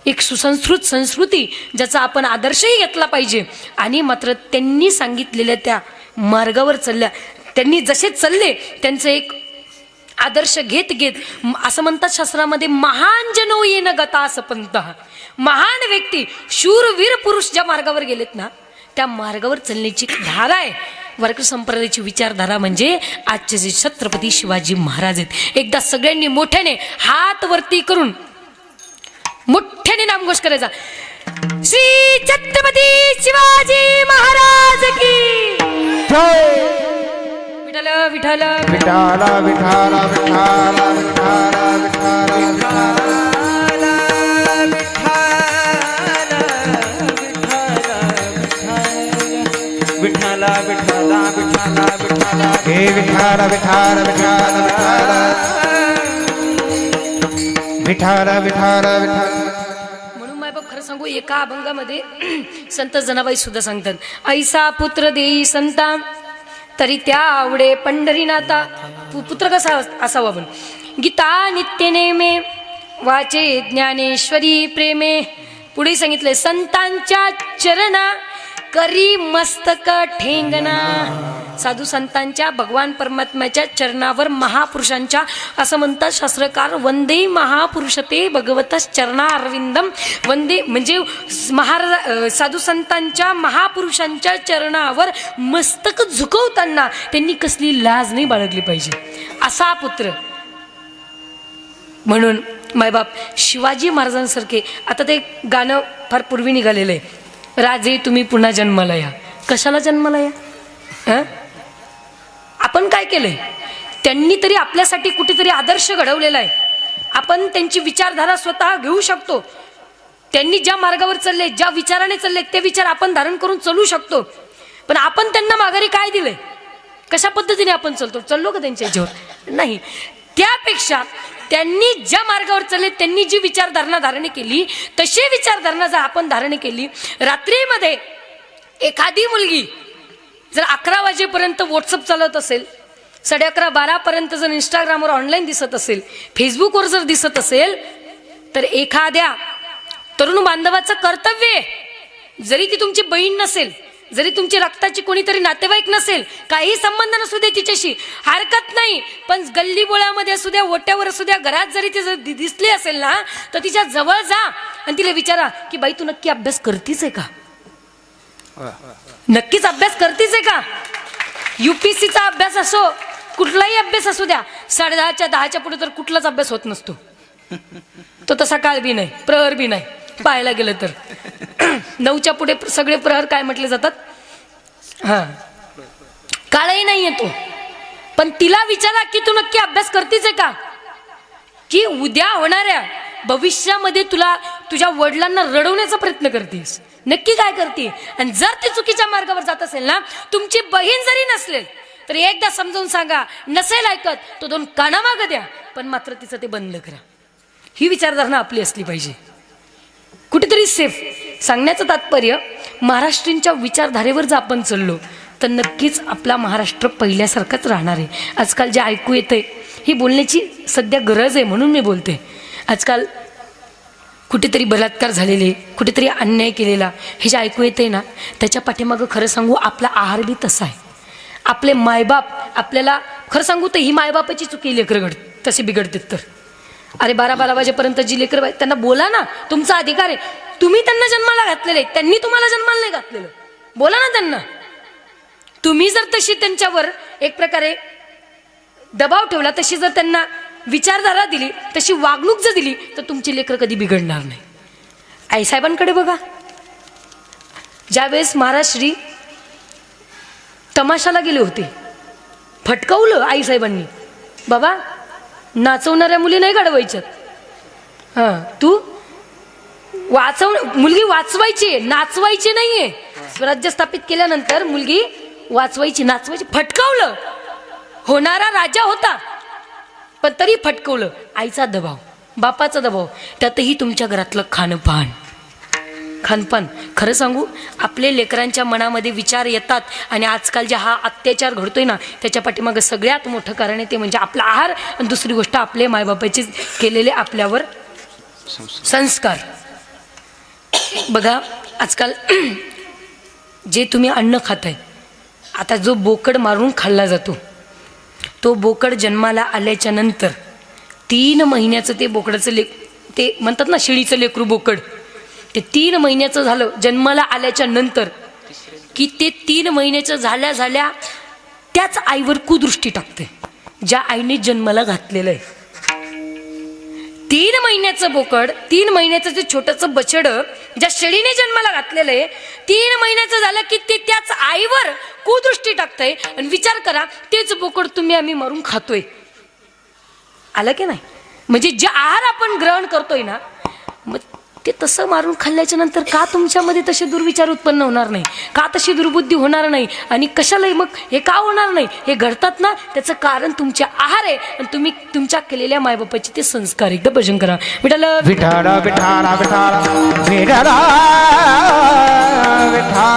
एक सुसंस्कृत संस्कृती ज्याचा आपण आदर्शही घेतला पाहिजे. आणि मात्र त्यांनी सांगितलेल्या त्या मार्गावर चालल्या, त्यांनी जसे चालले त्यांचं एक आदर्श घेत असं म्हणतात शास्त्रामध्ये, महान जनो येन गता असं पंत, महान व्यक्ती शूरवीर पुरुष ज्या मार्गावर गेलेत ना त्या मार्गावर चालण्याची धारा आहे. वारकरी संप्रदायाची विचारधारा म्हणजे आजचे जे छत्रपती शिवाजी महाराज आहेत. एकदा सगळ्यांनी मोठ्याने हात वरती करून मोठ्याने नामघोष करायचा, श्री छत्रपती शिवाजी महाराज की जय. विठ्ठल विठ्ठल विठाला विठाला विठाला विठाला विठाला विठाला विठाला विठाला विठाला हे विठाला विठाला विठाला विठाला विठाला विठाला. म्हणून मायबाप खरं सांगू, एका अभंगामध्ये संत जनाबाई सुद्धा सांगतात, ऐसा पुत्र देई संता तरी त्या आवडे पंढरीनाथा. पुत्र कसा असावा पण, गीता नित्य नेमे वाचे ज्ञानेश्वरी प्रेमे. पुढे सांगितले, संतांच्या चरणा करी मस्तक ठेंगणा. साधू संतांच्या भगवान परमात्म्याच्या चरणावर महापुरुषांच्या, असं म्हणतात शास्त्रकार, वंदे महापुरुषते भगवतच चरणा अरविंदम. वंदे म्हणजे महाराज साधू संतांच्या महापुरुषांच्या चरणावर मस्तक झुकवताना त्यांनी कसली लाज नाही बाळगली पाहिजे, असा पुत्र. म्हणून मायबाप शिवाजी महाराजांसारखे, आता ते गाणं फार पूर्वी निघालेलं आहे, राजे तुम्ही पुन्हा जन्माला या. कशाला जन्माला या? आपण काय केलंय? त्यांनी तरी आपल्यासाठी कुठेतरी आदर्श घडवलेला आहे. आपण त्यांची विचारधारा स्वतः घेऊ शकतो. त्यांनी ज्या मार्गावर चालले, ज्या विचाराने चालले ते विचार आपण धारण करून चालू शकतो. पण आपण त्यांना माघारी काय दिलंय? कशा पद्धतीने आपण चाललो का त्यांच्या ह्याच्यावर? नाही. त्यापेक्षा त्यांनी ज्या मार्गावर चालले, त्यांनी जी विचारधारणा धारण केली तशी विचारधारणा जर आपण धारण केली, रात्रीमध्ये एखादी मुलगी जर 11 वाजेपर्यंत व्हॉट्सअप चालत असेल, 11:30 12पर्यंत जर इंस्टाग्रामवर ऑनलाईन दिसत असेल, फेसबुकवर जर दिसत असेल, तर एखाद्या तरुण बांधवाचं कर्तव्य आहे, जरी ती तुमची बहीण नसेल, जरी तुमची रक्ताची कोणीतरी नातेवाईक नसेल, काही संबंध नसू दे तिच्याशी, हरकत नाही, पण गल्ली बोळामध्ये असू द्या, ओट्यावर असू द्या, घरात जरी ती जर दिसली असेल ना, तर तिच्या जवळ जा आणि तिला विचारा की बाई तू नक्की अभ्यास करतीच आहे का? नक्कीच अभ्यास करतीच आहे का? UPSCचा अभ्यास असो, कुठलाही अभ्यास असू द्या, 10:30च्या 10च्या पुढे तर कुठलाच अभ्यास होत नसतो. तो तसा काळ बी नाही, प्रहर बी नाही. पाहायला गेलं तर 9च्या पुढे सगळे प्रहर काय म्हटले जातात? हा, काळही नाही येतो. पण तिला विचारा की तू नक्की अभ्यास करतीच आहे का? की उद्या होणाऱ्या भविष्यामध्ये तुला तुझ्या वडिलांना रडवण्याचा प्रयत्न करतीस? नक्की काय करते? आणि जर ती चुकीच्या मार्गावर जात असेल ना, तुमची बहीण जरी नसलेल तर एकदा समजावून सांगा, नसेल ऐकत तो 2 कानामागं द्या, पण मात्र तिचं ते बंद करा. ही विचारधारणा आपली असली पाहिजे, कुठेतरी सेफ. सांगण्याचं तात्पर्य, महाराष्ट्रींच्या विचारधारेवर जर आपण चाललो तर नक्कीच आपला महाराष्ट्र पहिल्यासारखाच राहणार आहे. आजकाल जे ऐकू येतंय, ही बोलण्याची सध्या गरज आहे म्हणून मी बोलते. आजकाल कुठेतरी बलात्कार झालेले, कुठेतरी अन्याय केलेला, हे जे ऐकू येतंय ना, त्याच्या पाठीमागं खरं सांगू आपला आहार बी तसा आहे. आपले मायबाप आपल्याला, खरं सांगू तर ही मायबापाची चुकी लेकरं तसे बिघडतात. तर अरे 12-12 वाजेपर्यंत जी लेकर त्यांना बोला ना, तुमचा अधिकार आहे. तुम्ही त्यांना जन्माला घातलेले, त्यांनी तुम्हाला जन्माला नाही घातलेलं. बोला ना त्यांना. तुम्ही जर तशी त्यांच्यावर एक प्रकारे दबाव ठेवला, तशी जर त्यांना विचारधारा दिली, तशी वागणूक जर दिली, तर तुमची लेकरं कधी बिघडणार नाही. आईसाहेबांकडे बघा, ज्यावेळेस महाराज श्री तमाशाला गेले होते, फटकावलं आईसाहेबांनी, बाबा नाचवणाऱ्या मुली नाही घडवायच्यात. हां, तू मुलगी वाचवायची, नाचवायची नाहीये. स्वराज्य स्थापित केल्यानंतर मुलगी वाचवायची, नाचवायची. फटकावलं. होणारा राजा होता, पण तरी फटकवलं. आईचा दबाव, बापाचा दबाव, त्यातही तुमच्या घरातलं खानपान. खरं सांगू, आपले लेकरांच्या मनामध्ये विचार येतात, आणि आजकाल जे हा अत्याचार घडतोय ना, त्याच्या पाठीमागं सगळ्यात मोठं कारण आहे ते म्हणजे आपला आहार, आणि दुसरी गोष्ट आपले मायबापाचे केलेले आपल्यावर संस्कार. बघा आजकाल जे तुम्ही अन्न खाताय, आता जो बोकड मारून खाल्ला जातो, तो बोकड जन्माला आल्याच्या नंतर 3 महिन्याचं ते बोकडाचं ते म्हणतात ना शिळीचं लेकरू बोकड, ते 3 महिन्याचं झालं जन्माला आल्याच्या नंतर, की ते 3 महिन्याचं झाल्या त्याच आईवर कुदृष्टी टाकते, ज्या आईने जन्माला घातलेलं आहे. 3 महिन्याचं बोकड, 3 महिन्याचं ते छोटंसं बछडं ज्या शेळीने जन्माला घातलेलं आहे, 3 महिन्याचं झालं की ते त्याच आईवर कुदृष्टी टाकतंय. आणि विचार करा, तेच बोकड आम्ही मारून खातोय. आलं की नाही? म्हणजे जे आहार आपण ग्रहण करतोय ना, मग ते तसं मारून खाल्ल्याच्या नंतर का तुमच्यामध्ये तसे दुर्विचार उत्पन्न होणार नाही, का तशी दुर्बुद्धी होणार नाही, आणि कशालाही मग हे का होणार नाही? हे घडतात ना, त्याचं कारण तुमचे आहार आहे, आणि तुम्ही तुमच्या केलेल्या मायबापाचे ते संस्कार. एकदा भजन करा. विठ्ठल विठ्ठल विठ्ठल विठ्ठल विठ्ठल विठ्ठल.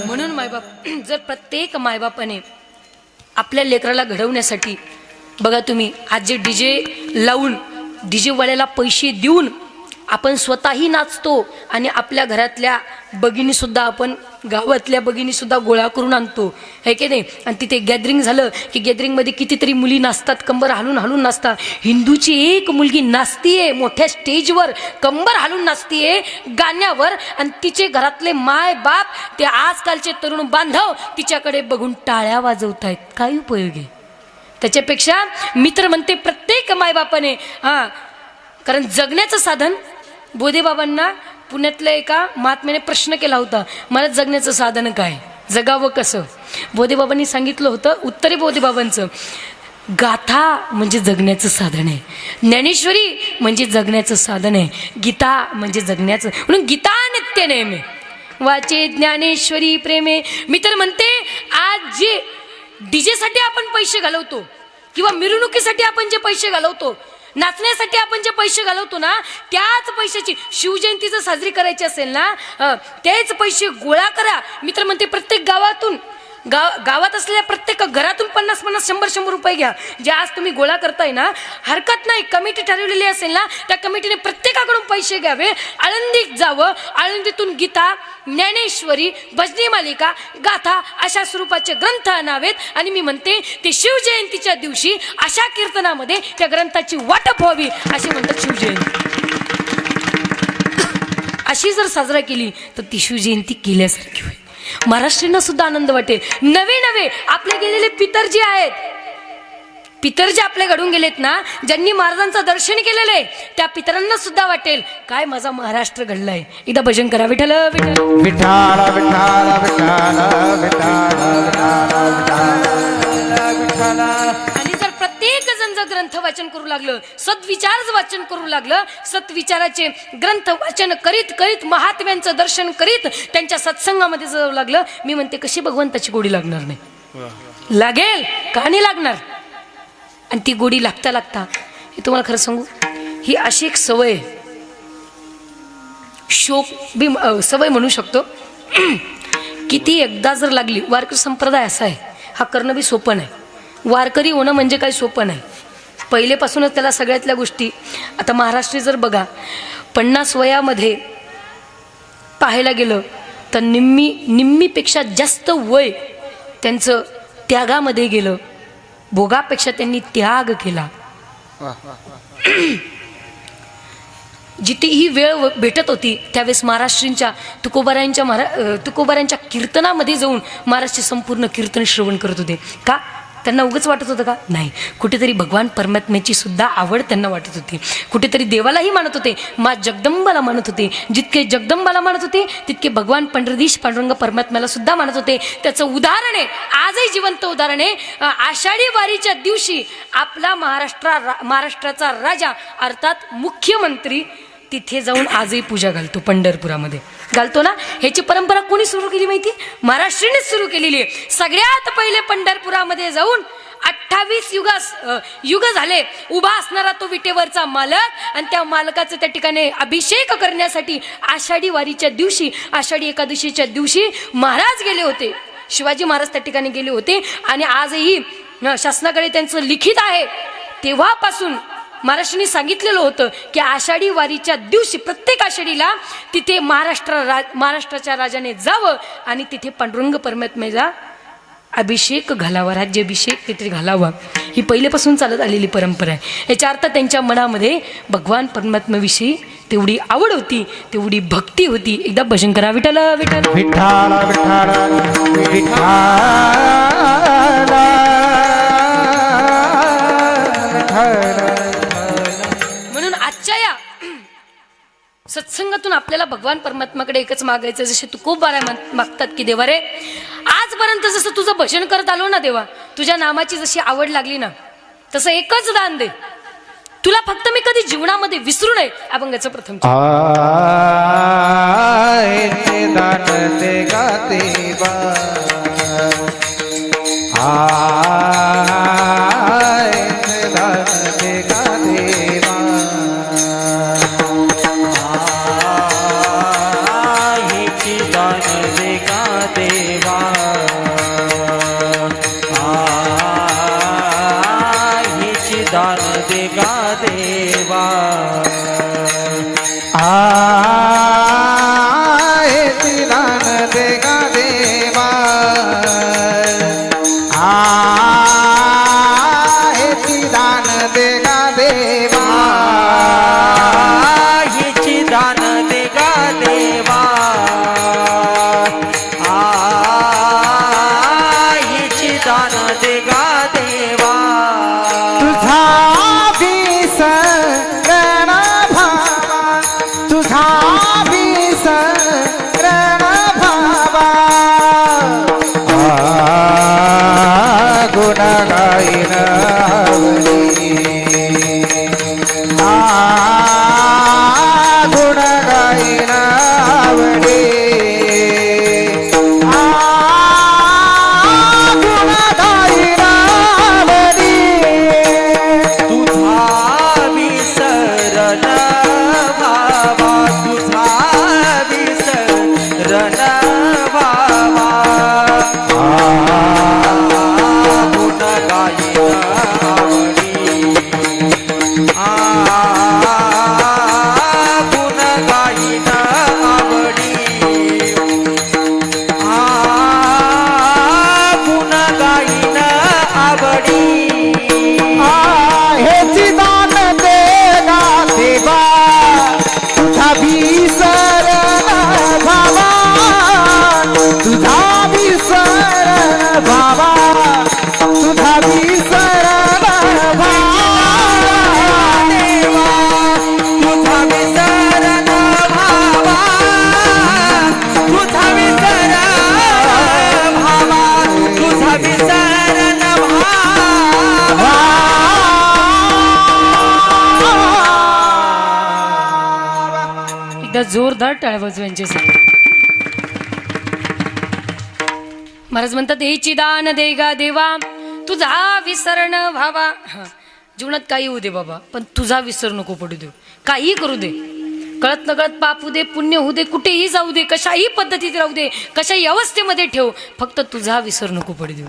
म्हणून मायबाप, जर प्रत्येक मायबापाने आपल्या लेकराला घडवण्यासाठी, बघा तुम्ही आज जे डीजे लावून, डीजे वाल्याला पैसे देऊन आपण स्वतःही नाचतो, आणि आपल्या घरातल्या भगिनीसुद्धा, आपण गावातल्या भगिनीसुद्धा गोळा करून आणतो, है की नाही? आणि तिथे गॅदरिंग झालं की गॅदरिंगमध्ये कितीतरी मुली नाचतात, कंबर हालून हालून नाचतात. हिंदूची एक मुलगी नाचतीये मोठ्या स्टेजवर, कंबर हालून नाचतीये गाण्यावर, आणि तिचे घरातले माय बाप, ते आजकालचे तरुण बांधव तिच्याकडे बघून टाळ्या वाजवत आहेत. काय उपयोग आहे त्याच्यापेक्षा? मित्र म्हणते प्रत्येक मायबापाने, हां, कारण जगण्याचं साधन, बोधेबाबांना पुण्यातल्या एका महात्म्याने प्रश्न केला होता, मला जगण्याचं साधन काय, जगावं कसं? बोधेबाबांनी सांगितलं होतं, उत्तरे बोधेबाबांचं, गाथा म्हणजे जगण्याचं साधन आहे, ज्ञानेश्वरी म्हणजे जगण्याचं साधन आहे, गीता म्हणजे जगण्याचं. म्हणून गीता नित्य नेमे वाचे ज्ञानेश्वरी प्रेमे. मी तर म्हणते, आज जे डीजेसाठी आपण पैसे घालवतो, किंवा मिरवणुकीसाठी आपण जे पैसे घालवतो, नाचण्यासाठी आपण जे पैसे घालवतो ना, त्याच पैशाची शिवजयंती जर साजरी करायची असेल ना, तेच पैसे गोळा करा. मित्र म्हणते प्रत्येक गावातून, गावात असलेल्या प्रत्येक घरातून 50-50, 100-100 रुपये घ्या. जे आज तुम्ही गोळा करताय ना, हरकत नाही, कमिटी ठरवलेली असेल ना, त्या कमिटीने प्रत्येकाकडून पैसे घ्यावे, आळंदीत जावं, आळंदीतून गीता, ज्ञानेश्वरी, भजनी मालिका, गाथा अशा स्वरूपाचे ग्रंथ आणावेत. आणि मी म्हणते, ते शिवजयंतीच्या दिवशी अशा कीर्तनामध्ये त्या ग्रंथाची वाटप व्हावी, असे म्हणतात शिवजयंती. अशी जर साजरा केली तर ती शिवजयंती केल्यासारखी होईल. महाराष्ट्रीयांना सुद्धा आनंद वाटेल. नवे आपले गेलेले पितर जे आहेत, पितर जे आपले घडून गेलेत ना, ज्यांनी महाराजांचं दर्शन केलेलं आहे, त्या पितरांना सुद्धा वाटेल, काय माझा महाराष्ट्र घडलाय. एकदा भजन करा. विठ्ठल विठ्ठल विठ्ठल विठ्ठल विठ्ठल. आणि जर प्रत्येक जण जर ग्रंथ वाचन करू लागलं, सद्विचार वाचन करू लागलं, सत्विचाराचे ग्रंथ वाचन करीत करीत, महात्म्यांचं दर्शन करीत, त्यांच्या सत्संगामध्ये जाऊ लागलं, मी म्हणते कशी भगवंताची गोडी लागणार नाही? लागेल, का नाही लागणार? आणि ती गोडी लागता लागता, हे तुम्हाला खरं सांगू, ही अशी एक सवय, शोक बी सवय म्हणू शकतो, की ती एकदा जर लागली, वारकरी संप्रदाय असा आहे, हा करणं बी सोपं नाही. वारकरी होणं म्हणजे काही सोपं नाही. पहिलेपासूनच त्याला सगळ्यातल्या गोष्टी, आता महाराष्ट्री जर बघा, 50 वयामध्ये पाहायला गेलं तर निम्मीपेक्षा जास्त वय त्यांचं त्यागामध्ये गेलं. भोगापेक्षा त्यांनी त्याग केला. जिथे ही वेळ भेटत होती त्यावेळेस महाराष्ट्रींच्या तुकोबारायांच्या कीर्तनामध्ये जाऊन महाराष्ट्र संपूर्ण कीर्तन श्रवण करत होते. का? त्यांना उगाच वाटत होतं का? नाही, कुठेतरी भगवान परमात्म्याची सुद्धा आवड त्यांना वाटत होती. कुठेतरी देवालाही मानत होते, मा जगदंबाला मानत होते. जितके जगदंबाला मानत होते तितके भगवान पंढरीश पांडुरंग परमात्म्याला सुद्धा मानत होते. त्याचं उदाहरण आहे, आजही जिवंत उदाहरण आहे. आषाढी वारीच्या दिवशी आपला महाराष्ट्राचा राजा अर्थात मुख्यमंत्री तिथे जाऊन आजही पूजा घालतो. पंढरपुरामध्ये घालतो ना. ह्याची परंपरा कोणी सुरू केली माहिती? महाराष्ट्रीनेच सुरू केलेली आहे. सगळ्यात पहिले पंढरपुरामध्ये जाऊन 28 युग झाले उभा असणारा तो विटेवरचा मालक आणि त्या मालकाचं त्या ठिकाणी अभिषेक करण्यासाठी आषाढी वारीच्या दिवशी, आषाढी एकादशीच्या दिवशी महाराज गेले होते. शिवाजी महाराज त्या ठिकाणी गेले होते. आणि आजही शासनाकडे त्यांचं लिखित आहे. तेव्हापासून महाराष्ट्राने सांगितलेलं होतं की आषाढी वारीच्या दिवशी प्रत्येक आषाढीला तिथे महाराष्ट्राच्या राजाने जावं आणि तिथे पांडुरंग परमात्म्याचा अभिषेक घालावा, राज्याभिषेक तिथे घालावा. ही पहिलेपासून चालत आलेली परंपरा आहे. याच्या अर्थ त्यांच्या मनामध्ये भगवान परमात्म्याविषयी तेवढी आवड होती, तेवढी भक्ती होती. एकदा भजन करा. विठ्ठल विठ्ठल विठ्ठल विठ्ठल विठ्ठल. सत्संगातून आपल्याला भगवान परमात्माकडे एकच मागायचं. जसे तुकोबारा मागतात की देवा रे, आजपर्यंत जसं तुझं भजन करत आलो ना देवा, तुझ्या नामाची जशी आवड लागली ना, तसं एकच दान दे. तुला फक्त मी कधी जीवनामध्ये विसरू नये. अभंगाचं प्रथम दान दे गाते बा. जोरदार टाळ्या वाजवा यांच्यासाठी. महाराज म्हणतात हेची दान दे गा देवा, तुझा विसरण व्हावा. जीवनात काही होऊ दे बाबा, पण तुझा विसर नको पडू देऊ. काही करू दे, कळत नकळत पाप होऊ दे, पुण्य होऊ दे, कुठेही जाऊ दे, कशाही पद्धतीत राहू दे, कशाही अवस्थेमध्ये ठेव, फक्त तुझा विसर नको पडू देऊ.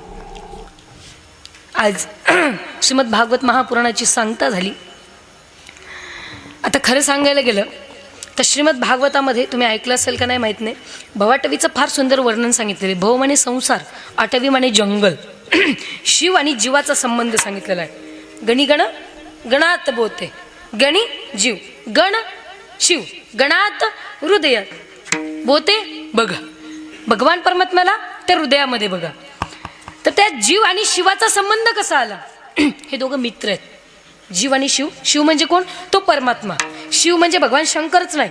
आज श्रीमद भागवत महापुराणाची सांगता झाली. आता खरं सांगायला गेलं तर श्रीमद भागवतामध्ये तुम्ही ऐकलं असेल का नाही माहीत नाही, भवाटवीचं फार सुंदर वर्णन सांगितलेलं आहे. भव माने संसार, आटवी माने जंगल. शिव आणि जीवाचा संबंध सांगितलेला आहे. गणी गण गणात बोते, गणी जीव, गण शिव, गणात हृदयात, बोते बघा भगवान परमात्म्याला त्या हृदयामध्ये बघा. तर त्या जीव आणि शिवाचा संबंध कसा आला? हे दोघं मित्र आहेत, जीव आणि शिव. शिव म्हणजे कोण? तो परमात्मा. शिव म्हणजे भगवान शंकरच नाही,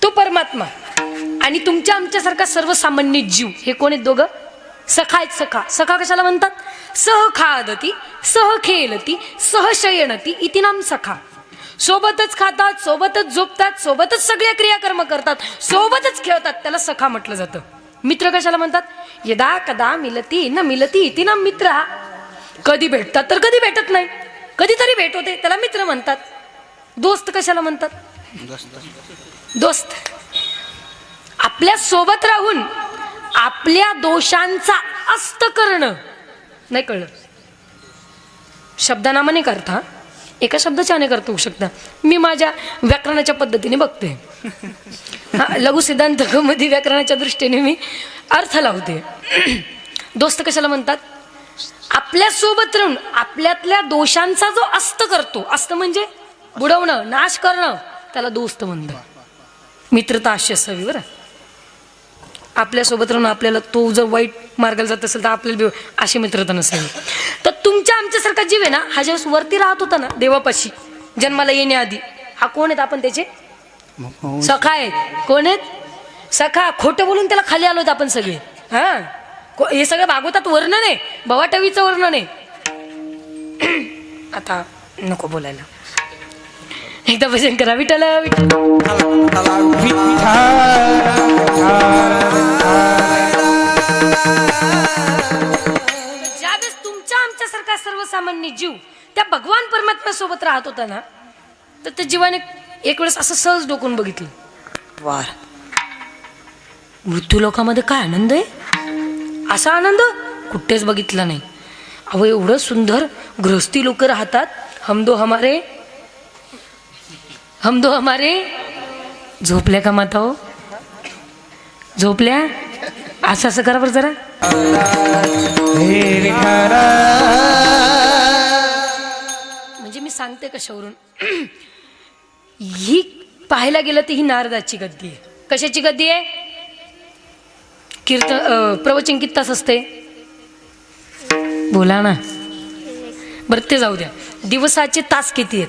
तो परमात्मा. आणि तुमच्या आमच्यासारखा सर्वसामान्य जीव हे कोण आहेत? दोघं सखा आहेत. सखा, सखा कशाला म्हणतात? सह खादती, सह खेलती, सह शयनती इति नाम सखा. सोबतच खातात, सोबतच झोपतात, सोबतच सगळ्या क्रियाकर्म करतात, सोबतच खेळतात, त्याला सखा म्हटलं जातं. मित्र कशाला म्हणतात? यदा कदा मिलती न मिलती इति नाम मित्र. कधी भेटतात तर कधी भेटत नाही, कधीतरी भेट होते, त्याला मित्र म्हणतात. दोस्त कशाला म्हणतात? दोस्त. आपल्या सोबत राहून आपल्या दोषांचा अस्त करणं. नाही कळलं? शब्दनामाने करता, एका शब्दाच्या अनेक अर्थ होऊ शकता. मी माझ्या व्याकरणाच्या पद्धतीने बघते. लघु सिद्धांत मध्ये व्याकरणाच्या दृष्टीने मी अर्थ लावते. दोस्त कशाला म्हणतात? आपल्या सोबत राहून आपल्यातल्या दोषांचा जो अस्त करतो, अस्त म्हणजे बुडवणं, नाश करणं, त्याला दोस्त म्हणतात. मित्रता अशी असावी बरं. आपल्यासोबत राहून आपल्याला तो जर वाईट मार्गाला जात असेल तर आपल्याला अशी मित्रता नसावी. तर तुमच्या आमच्यासारखा जीव आहे ना, हा ज्यावेळेस वरती राहत होता ना देवापाशी जन्माला येण्याआधी, हा कोण आहेत? आपण त्याचे सखा आहेत. कोण आहेत? सखा. खोटं बोलून त्याला खाली आलोत आपण सगळे. हा, हे सगळं भागवतात वर्णन आहे, भवाटवीचं वर्णन आहे. आता नको बोलायला, एकदा भजन करा. विठ्ठल विठ्ठल. ज्यावेळेस तुमच्या आमच्यासारखा सर्वसामान्य जीव त्या भगवान परमात्म्या सोबत राहत होता ना, तर त्या जीवाने एक वेळेस असं सहज डोकून बघितलं, वार मृत्यू लोकामध्ये काय आनंद आहे, असा आनंद कुठेच बघितला नाही. अहो एवढं सुंदर गृहस्थी लोक राहतात. हम दो हमारे झोपल्या का माता हो? झोपल्या? असं असं करा बरं जरा. म्हणजे मी सांगते कशावरून. ही पाहायला गेलं तर ही नारदाची गद्दी आहे. कशाची गद्दी आहे? प्रवचन किती तास असते? बोला ना. बरं ते जाऊ द्या. दिवसाचे तास किती आहेत?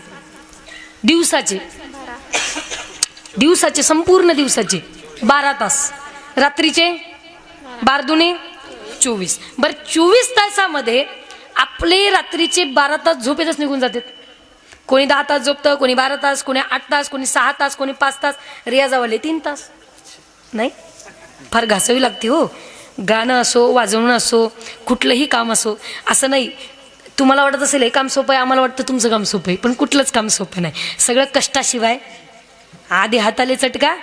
दिवसाचे संपूर्ण दिवसाचे 12 तास. रात्रीचे 12 दुणे 24. बरं 24 तासामध्ये आपले रात्रीचे 12 तास झोपेतच निघून जातात. कोणी 10 तास झोपतं, कोणी 12 तास, कोणी 8 तास, कोणी 6 तास, कोणी 5 तास. रियाजावाले 3 तास. नाही, फार घासावी लागते हो. गाणं असो, वाजवणं असो, कुठलंही काम असो. असं नाही तुम्हाला वाटत असेल हे काम सोपं आहे, आम्हाला वाटतं तुमचं काम सोपं आहे, पण कुठलंच काम सोपं नाही. सगळं कष्टाशिवाय. आधी हाताले चटका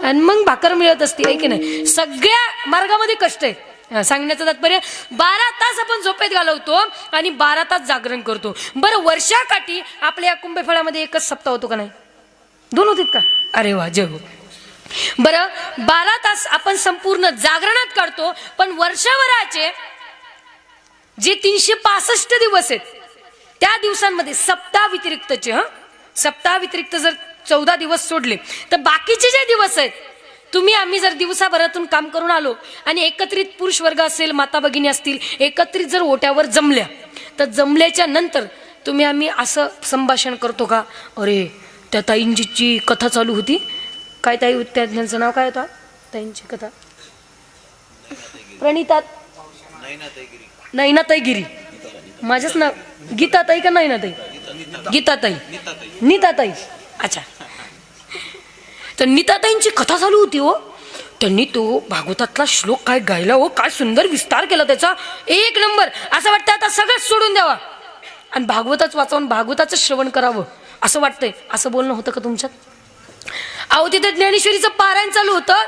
आणि मग भाकर मिळत असते, आहे की नाही? सगळ्या मार्गामध्ये कष्ट आहे. सांगण्याचं तात्पर्य 12 तास आपण झोपेत घालवतो आणि 12 तास जागरण करतो. बरं वर्षाकाठी आपल्या या कुंभफळामध्ये एकच सप्ताह होतो का नाही? 2 होतात का? अरे वा, जय हो. बरं 12 तास आपण संपूर्ण जागरणात काढतो, पण वर्षभराचे जे 365 दिवस आहेत त्या दिवसांमध्ये सप्ताह व्यतिरिक्तचे, सप्ताह व्यतिरिक्त जर 14 दिवस सोडले तर बाकीचे जे दिवस आहेत, तुम्ही आम्ही जर दिवसाभरातून काम करून आलो आणि एकत्रित पुरुष वर्ग असेल, माता भगिनी असतील, एकत्रित जर ओट्यावर जमल्या, तर जमल्याच्या नंतर तुम्ही आम्ही असं संभाषण करतो का? अरे त्या ताईंची कथा चालू होती, काय ताई त्यांचं नाव काय होतं ताईंची कथा? प्रणिता नैनाताई गिरी. माझंच नाव गीताताई का नैनाताई? गीताताई, नीताताई. अच्छा. तर नीताताईंची कथा चालू होती हो. त्यांनी तो भागवतातला श्लोक काय गायला हो, काय सुंदर विस्तार केला त्याचा, 1 नंबर. असं वाटतं आता सगळंच सोडून द्यावा आणि भागवताच वाचावून भागवताचं श्रवण करावं असं वाटतंय. असं बोलणं होतं का तुमच्यात? अहो तिथे ज्ञानेश्वरीचं पारायण चालू होतं.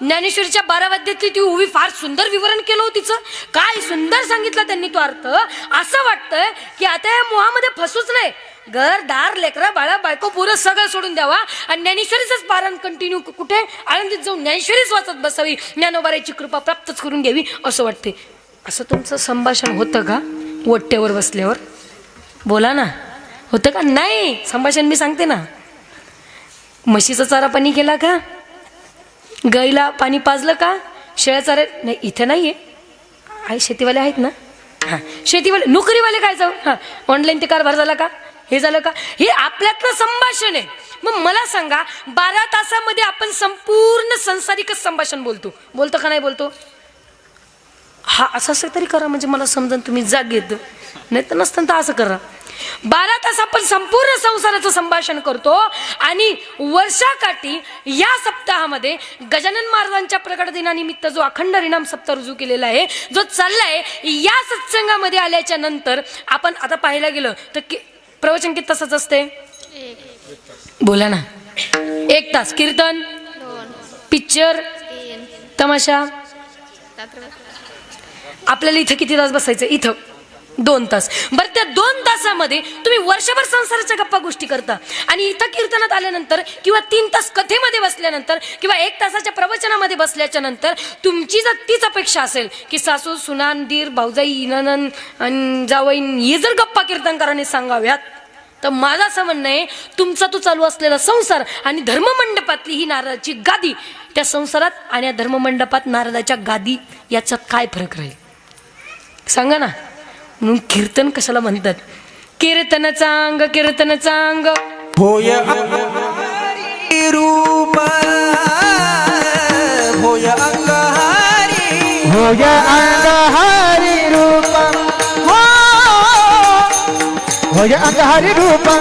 ज्ञानेश्वरीच्या 12 वाद्यातली ती उभी फार सुंदर विवरण केलं हो तिचं. काय सुंदर सांगितलं त्यांनी तो अर्थ. असं वाटतंय की आता या मोहामध्ये फसूच नाही. घर दार लेकरं बाळा बायको पुरं सगळं सोडून द्यावा आणि ज्ञानेश्वरीचंच पारायण कंटिन्यू कुठे आनंदीत जाऊन ज्ञानेश्वरीच वाचत बसावी, ज्ञानोबाराची कृपा प्राप्तच करून घ्यावी असं वाटते. असं तुमचं संभाषण होतं का ओट्यावर बसल्यावर? बोला ना, होतं का? नाही, संभाषण मी सांगते ना. म्हशीचा चारा पाणी केला का? गाईला पाणी पाजलं का? शेळ्या चारा नाही, इथे नाही आहे. शेतीवाले आहेत ना, हां शेतीवाले, नोकरीवाले काय जाऊ, हां ऑनलाईन ते कारभार झाला का, हे झालं का, हे आपल्यातलं संभाषण आहे. मग मला सांगा, 12 तासामध्ये आपण संपूर्ण संसारिकच संभाषण बोलतो का नाही बोलतो? हा असं तरी करा म्हणजे मला समजा तुम्ही जाग येत, नाही तर नसतं तर असं करा. 12 तास आपण संपूर्ण संसाराचं संभाषण करतो. आणि वर्षाकाठी या सप्ताहामध्ये गजानन महाराजांच्या प्रकट दिनानिमित्त जो अखंड हरिनाम सप्ताह रुजू केलेला आहे, जो चाललाय, या सत्संगामध्ये आल्याच्या नंतर आपण आता पाहायला गेलं तर प्रवचन किती तासाच असते? बोला ना. 1 तास. कीर्तन, पिक्चर, तमाशा. आपल्याला इथं किती तास बसायचं? इथं 2 तास. बरं, त्या 2 तासामध्ये तुम्ही वर्षभर संसाराच्या गप्पा गोष्टी करता आणि इथं कीर्तनात आल्यानंतर किंवा 3 तास कथेमध्ये बसल्यानंतर किंवा 1 तासाच्या प्रवचनामध्ये बसल्याच्या नंतर तुमची जर तीच अपेक्षा असेल की सासू, सुनान, दीर, भाऊजाई, नणन आणि जावईन हे जर गप्पा कीर्तनकाराने सांगाव्यात, तर माझं असं म्हणणं आहे, तुमचा तो चालू असलेला संसार आणि धर्ममंडपातली ही नारदाची गादी, त्या संसारात आणि या धर्ममंडपात नारदाच्या गादी याच्यात काय फरक राहील सांगा ना. म्हणून कीर्तन कशाला म्हणतात? कीर्तनाचा अंग, कीर्तनाचा अंग होय रूप, होय अंगहारी, होय अंगहारी रूपं, होय अंगहारी रूपं.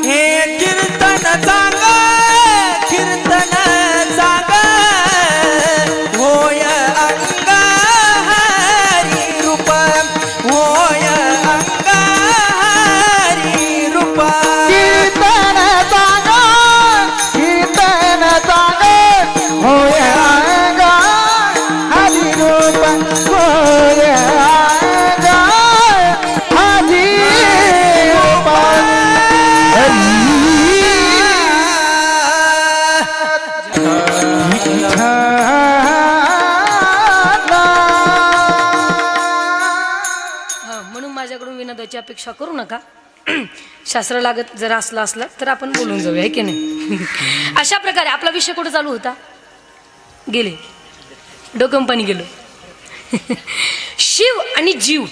हे कीर्तन चांग, कीर्तन चांग, होय अंगहारी रूप, होय अंगहारी रूप. कीर्तन चांग, कीर्तन चांग, होय अंगहारी रूपं, होय अंगहारी रूपं. म्हणून माझ्याकडून विनोदाची अपेक्षा करू नका. शास्त्र लागत जर असला तर आपण बोलून जाऊया, की नाही? अशा प्रकारे आपला विषय कुठे चालू होता? गेले डोकं पाणी गेलो. शिव आणि जीव,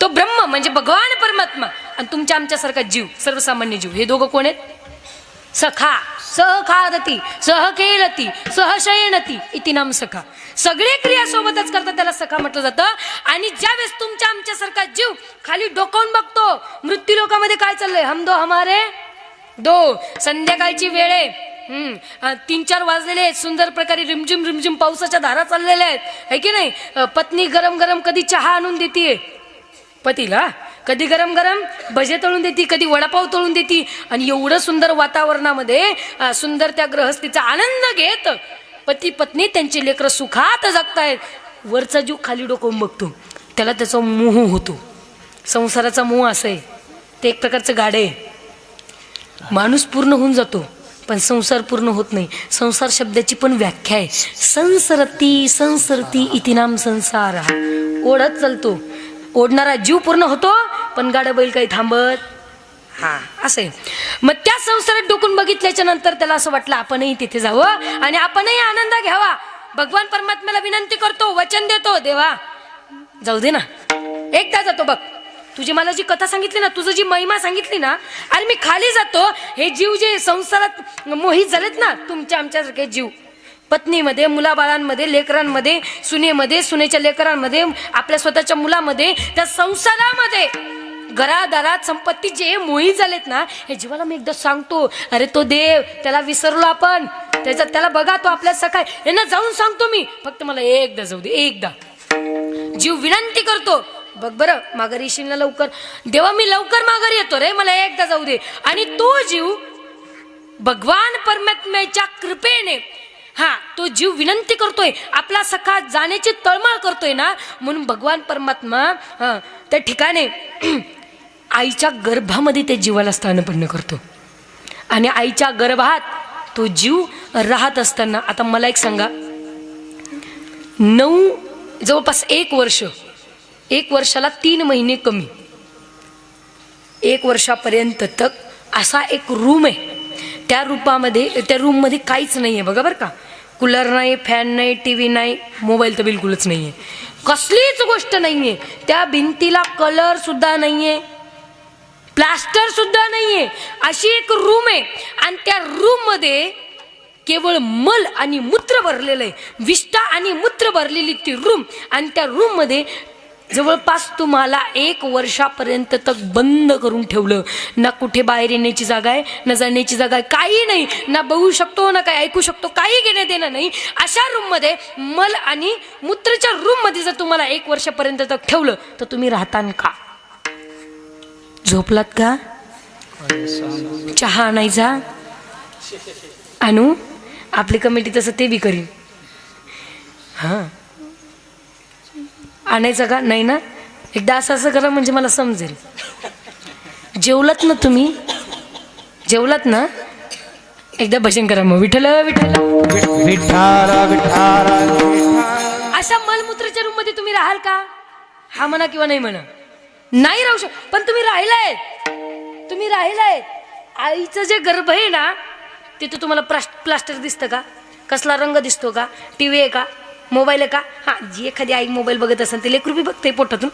तो ब्रह्म म्हणजे भगवान परमात्मा आणि तुमच्या आमच्यासारखा जीव, सर्वसामान्य जीव, हे दोघं कोण आहेत? सखा. सह खादती, सह केलती, सह शयनती इति नाम सखा. सगळे क्रिया सोबतच करतात, त्याला सखा म्हटलं जातं. आणि ज्यावेळेस तुमच्या आमच्यासारखा जीव खाली डोकावून बघतो, मृत्यू लोकामध्ये काय चाललंय, हम दो हमारे दो, संध्याकाळची वेळ आहे, 3-4 वाजलेले आहेत, सुंदर प्रकारे रिमझिम रिमझिम पावसाच्या धारा चाललेल्या आहेत, है की नाही? पत्नी गरम गरम कधी चहा आणून देते पतीला, कधी गरम गरम भजे तळून देती, कधी वडापाव तळून देती. आणि एवढं सुंदर वातावरणामध्ये सुंदर त्या गृहस्थीचा आनंद घेत पती पत्नी त्यांचे लेकरं सुखात जगतायत. वरचा जीव खाली डोकवून बघतो, त्याला त्याचा मोह होतो. संसाराचा मोह असं आहे, ते एक प्रकारचं गाडे आहे. माणूस पूर्ण होऊन जातो पण संसार पूर्ण होत नाही. संसार शब्दाची पण व्याख्या आहे, संसरती संसरती इति नाम संसार. ओढत चालतो, ओढणारा जीव पूर्ण होतो पण गाडा बैल काही थांबत. हा असं आहे. मग त्या संसारात डोकून बघितल्याच्या नंतर त्याला असं वाटलं आपणही तिथे जावं आणि आपणही आनंद घ्यावा. भगवान परमात्म्याला विनंती करतो, वचन देतो, देवा जाऊ दे ना, एकदा जातो बघ, तुझी मला जी कथा सांगितली ना, तुझं जी महिमा सांगितली ना, अरे मी खाली जातो. हे जीव जे संसारात मोहित झालेत ना, तुमच्या आमच्यासारखे जीव, पत्नीमध्ये, मुलाबाळांमध्ये, लेकरांमध्ये, सुनेमध्ये, सुनेच्या लेकरांमध्ये, आपल्या स्वतःच्या मुलामध्ये, त्या संसारामध्ये, घरादारात, संपत्ती जे मोहित झालेत ना, हे जीवाला मी एकदा सांगतो, अरे तो देव, त्याला विसरलो आपण, त्याला बघा, तो आपल्या सकाळ यांना जाऊन सांगतो मी, फक्त मला एकदा जाऊ दे, एकदा. जीव विनंती करतो, बघ बरं माघारी येशील ना लवकर, देवा मी लवकर माघारी येतो रे, मला एकदा जाऊ दे. आणि तो जीव भगवान परमात्म्याच्या कृपेने, हा तो जीव विनंती करतोय, आपला सखा जाण्याची तळमळ करतोय ना, म्हणून भगवान परमात्मा त्या ठिकाणी आईच्या गर्भामध्ये त्या जीवाला स्थानपन्न करतो. आणि आईच्या गर्भात तो जीव राहत असताना, आता मला एक सांगा, 9 जवळपास 1 वर्षाला 3 महिने कमी, 1 वर्षापर्यंत तक असा एक रूम आहे. त्या रूममध्ये काहीच नाही आहे बघा बरं का. कूलर नाही, फॅन नाही, टी व्ही नाही, मोबाईल तर बिलकुलच नाही आहे, कसलीच गोष्ट नाही आहे. त्या भिंतीला कलर सुद्धा नाही आहे, प्लास्टर सुद्धा नाही आहे, अशी एक रूम आहे. आणि त्या रूममध्ये केवळ मल आणि मूत्र भरलेलं आहे, विष्ठा आणि मूत्र भरलेली ती रूम. आणि त्या रूममध्ये जवळपास तुम्हाला 1 वर्षापर्यंत तक बंद करून ठेवलं. ना कुठे बाहेर येण्याची जागा आहे, ना जाण्याची जागा आहे, काही नाही, ना बघू शकतो ना काही ऐकू शकतो, काही घेण्यात देणं नाही. अशा रूममध्ये, मल आणि मूत्रच्या रूममध्ये जर तुम्हाला 1 वर्षापर्यंत तक ठेवलं तर तुम्ही राहतान का? झोपलात का? चहा आणायचा आणू? आपली कमिटी तसं ते बी करीन. हां, आणायचं का? नाही ना, एकदा असं करा म्हणजे मला समजेल. जेवलात ना तुम्ही? जेवलात ना? एकदा भजन करा मग. विठ्ठल विठ्ठल विठ्ठल विठ्ठल. अशा मलमूत्राच्या रूम मध्ये तुम्ही राहाल का? हा म्हणा किंवा नाही म्हणा, नाही राहू शकत. पण तुम्ही राहिलाय. आईचं जे गर्भ आहे ना, तिथं तुम्हाला प्लास्टर दिसतं का? कसला रंग दिसतो का? टीव्ही आहे का? मोबाईल आहे का? हा, जी एखादी आई मोबाईल बघत असेल ते लेकरू बी बघते पोटातून,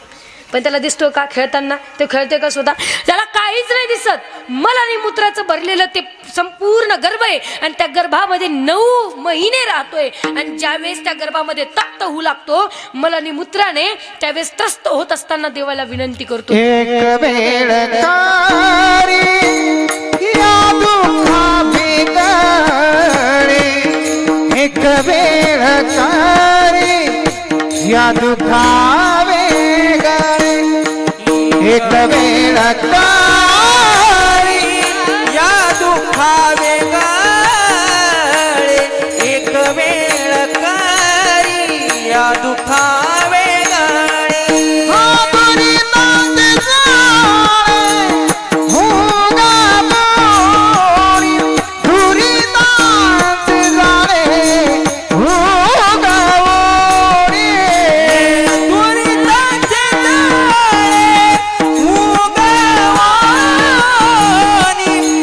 पण त्याला दिसतो का खेळताना? ते खेळते का स्वतः? त्याला काहीच नाही दिसत. मल आणि मूत्राचं भरलेलं ते संपूर्ण गर्भ आहे आणि त्या गर्भामध्ये 9 महिने राहतोय. आणि ज्यावेळेस त्या गर्भामध्ये तप्त होऊ लागतो मल आणि मूत्राने, त्यावेळेस त्रस्त होत असताना देवाला विनंती करतो, एक वेळ कारी या दुःखा बिगळे, एक वेळ कारी या दुःखा वेगळे, एक वेळ कारी या दुःखा वेगळे, एक वेळ कारी या दुःखा वेगळे. हा दुरितांत जाळे, होगा मोरी, दुरितांत जाळे, होगा मोरी.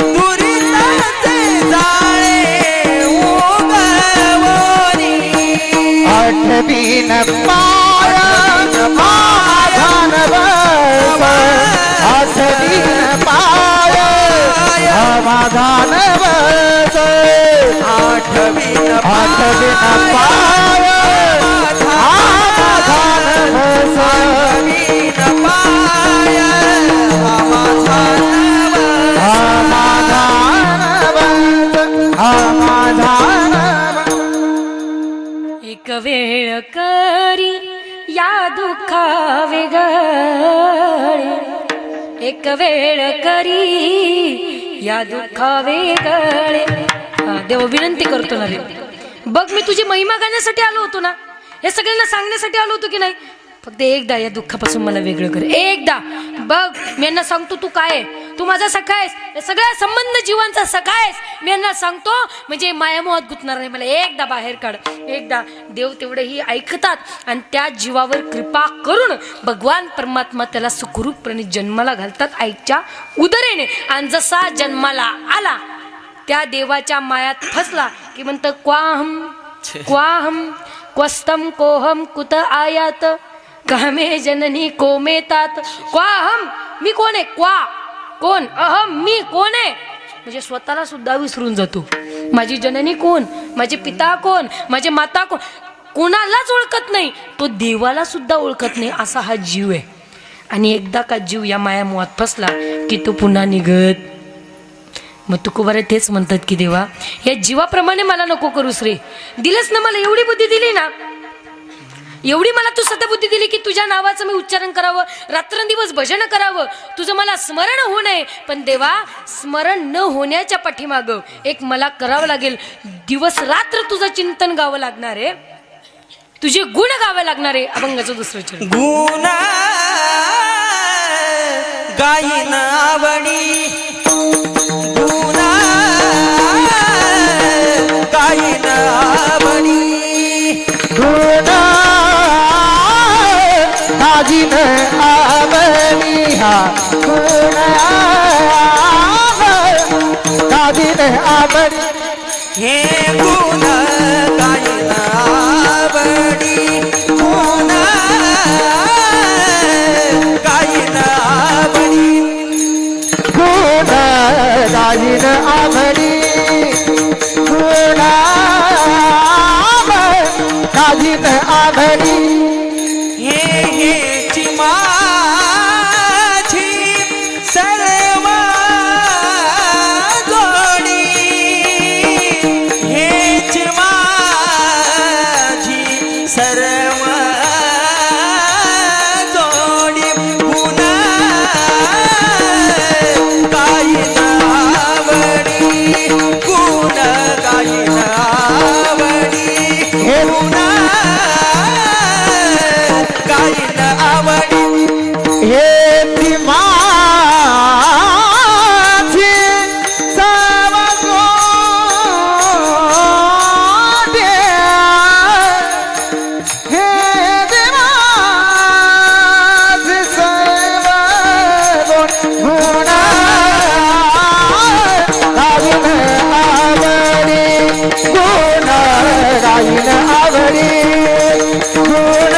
दुरितांचे जाळे उगवणी, आठवीन पाय समाधान बस, आठवीन पाय समाधान बस, आठवीन आठवीन पाय समाधान बस, आठवीन पाय समाधान समाधान बस. एक वेळ करी या दुःखा वेगळे, एक वेळ करी या दुःखा वेगळे. हा, देव विनंती करतो ना रे, बघ मी तुझी महिमा गाण्यासाठी आलो होतो ना, हे सगळ्यांना सांगण्यासाठी आलो होतो की नाही? फक्त एकदा या दुःखापासून मला वेगळं कर. एकदा बघ, मी यांना सांगतो तू काय आहे, तू माझा सखा आहेस, या सगळ्या संबंध जीवांचा सखा आहेस. मी यांना सांगतो म्हणजे मायामोहात गुंतणार नाही, मला एकदा बाहेर काढ. एकदा देव तेवढेही ऐकतात आणि त्या जीवावर कृपा करून भगवान परमात्मा त्याला सुखरूपपणे जन्माला घालतात आईच्या उदरेने. आणि जसा जन्माला आला त्या देवाच्या मायात फसला की म्हणतं क्वाहम क्वाहम क्वस्तम कोहम कुत आयात कामे जननी कोमेतात. क्वाहम, मी कोण आहे? क्वा कोण? अहम, मी कोण आहे? म्हणजे स्वतःला सुद्धा विसरून जातो. माझी जननी कोण, माझे पिता कोण, माझे माता कोण, कोणालाच ओळखत नाही. तो देवाला सुद्धा ओळखत नाही, असा हा जीव आहे. आणि एकदा का जीव या मायामोहात फसला की तो पुन्हा निघत. मग तुकोबारे तेच म्हणतात की देवा, या जीवाप्रमाणे मला नको करूस रे. दिलंच ना मला, एवढी बुद्धी दिली ना, एवढी मला तू सतबुद्धी दिली की तुझ्या नावाचं मी उच्चारण करावं, रात्रंदिवस भजन करावं, तुझं मला स्मरण होऊ नये. पण देवा, स्मरण न होण्याच्या पाठीमागं एक मला करावं लागेल, दिवस रात्र तुझं चिंतन गावं लागणार आहे, तुझे गुण गावे लागणार आहे. अभंगाचं दुसरं चरण. गुण गायीन आवडी, गुण गायीन आवडी, गुण गादीन आवडी हा गुण गादीन आवडी हे गुण गाईन आवडी गुण गाईन आवडी गुण गादीन आवडी गुण गादीन आवडी हेची माझी सर्व जोडी हेची माझी सर्व जोडी गुण गाईन आवडी गुण गाईन आवडी गुण गाईन आवडी हे ती माझी सर्व गोडी हे ती माझी सर्व गुण गाईन आवडी गुण गाईन आवडी गुण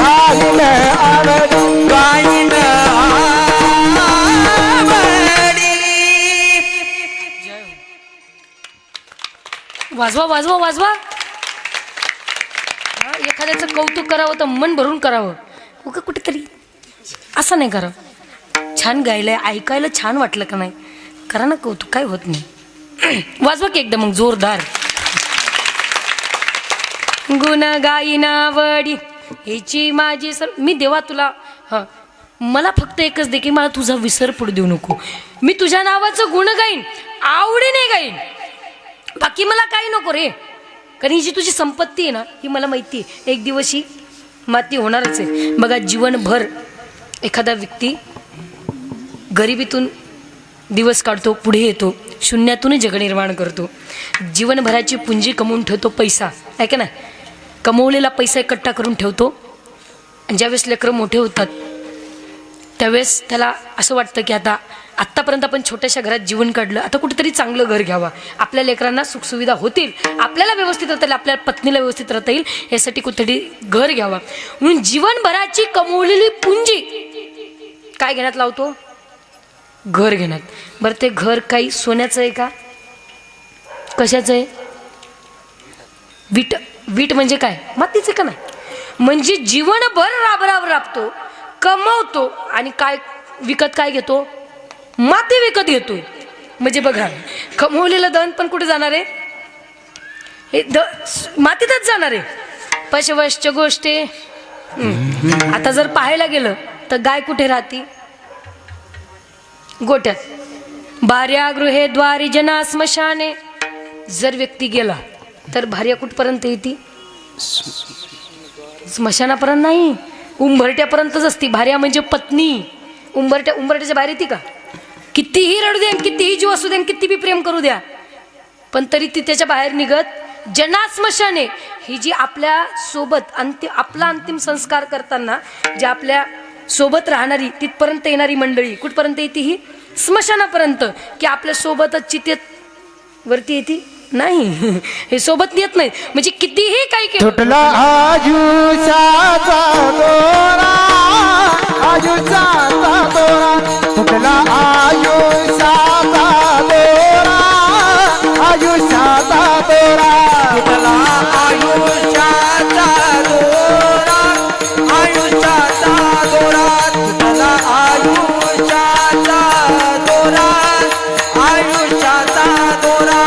गाईन आवडी गाईन आवडी वाजवा वाजवा वाजवा. हा, एखाद्याचं कौतुक करावं तर मन भरून करावं, उगा कुठेतरी असं नाही करावं. छान गायलंय, ऐकायला छान वाटलं का नाही, करा ना कौतुक, काय होत नाही. वाजवा की एकदम मग जोरदार. गुण गाईन आवडी हिची माझी सर. मी देवा तुला मला फक्त एकच दे की मला तुझा विसर पडू देऊ नको. मी तुझ्या नावाचं गुण गाईन, आवडीने गाईन, बाकी मला काही नको रे. कारण ही जी तुझी संपत्ती आहे ना, ही मला माहिती आहे एक दिवस ही माती होणारच आहे. बघा, जीवनभर एखादा व्यक्ती गरिबीतून दिवस काढतो, पुढे येतो, शून्यातून जग निर्माण करतो, जीवनभराची पुंजी कमवून ठेवतो, पैसा आहे का नाही, कमवलेला पैसा इकट्ठा करून ठेवतो. आणि ज्यावेळेस लेकरं मोठे होतात त्यावेळेस त्याला असं वाटतं की आत्तापर्यंत आपण छोट्याशा घरात जीवन काढलं, आता कुठेतरी चांगलं घर घ्यावं, आपल्या लेकरांना सुखसुविधा होतील, आपल्याला व्यवस्थित राहता येईल, आपल्या पत्नीला व्यवस्थित राहता येईल, यासाठी कुठेतरी घर घ्यावं. म्हणून जीवनभराची कमवलेली पुंजी काय घेण्यात लावतो? घर घेण्यात. बरं, ते घर काही सोन्याचं आहे का, कशाचं आहे? वीट म्हणजे काय? मातीचं का नाही? म्हणजे जीवनभर राबतो, कमवतो आणि काय विकत काय घेतो? माती विकत घेतोय. म्हणजे बघा, कमवलेलं धन पण कुठे जाणार आहे? हे मातीतच जाणार आहे. पशवश्च गोष्टी. आता जर पाहायला गेलं तर गाय कुठे राहती? गोट्यात. भार्या गृहे द्वारी जना स्मशाने. जर व्यक्ती गेला तर भार्या कुठपर्यंत येते? स्मशानापर्यंत नाही, उंबरट्यापर्यंतच असती. भार्या म्हणजे पत्नी. उंबरट्याच्या बाहेर येते का? कितीही रडू द्या, कितीही जीव असू द्या, किती बी प्रेम करू द्या, पण तरी ती त्याच्या बाहेर निघत जना स्मशाने. ही जी आपल्या सोबत आपला अंतिम संस्कार करताना जी आपल्या सोबत राहणारी, तिथपर्यंत येणारी मंडळी कुठपर्यंत येते? ही स्मशानापर्यंत. की आपल्या सोबतच चितेत वरती येते? नाही, हे सोबत येत नाही. म्हणजे कितीही काही केलं. तुटला आयुष्याचा दोरा, आयुष्याचा दोरा, तुटला आयुष्याचा दोरा, आयुष्याचा दोरा, तुटला आयुष्याचा दोरा, आयुष्याचा दोरा, तुटला आयुष्याचा दोरा, आयुष्याचा दोरा.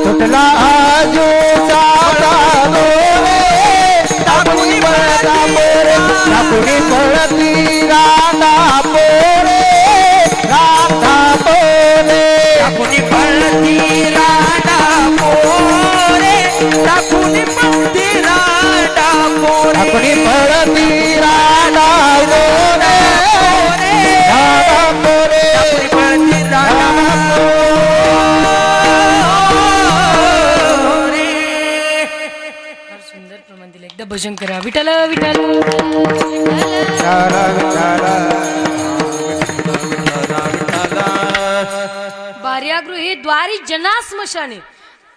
तुटला आयुष्याचा दोरे, टाकून पळता पोरे, टाकून पळती राधा पोरे, राधा पोरे, टाकून पळती राधा पोरे, टाकून पळती राधा पोरे, टाकून पळती राधा पोरे, राधा पोरे, टाकून पळती राधा भजन करा. विठ्ठल विठ्ठल विठ्ठल विठ्ठल बार्यागृहे द्वारी जना स्मशाने.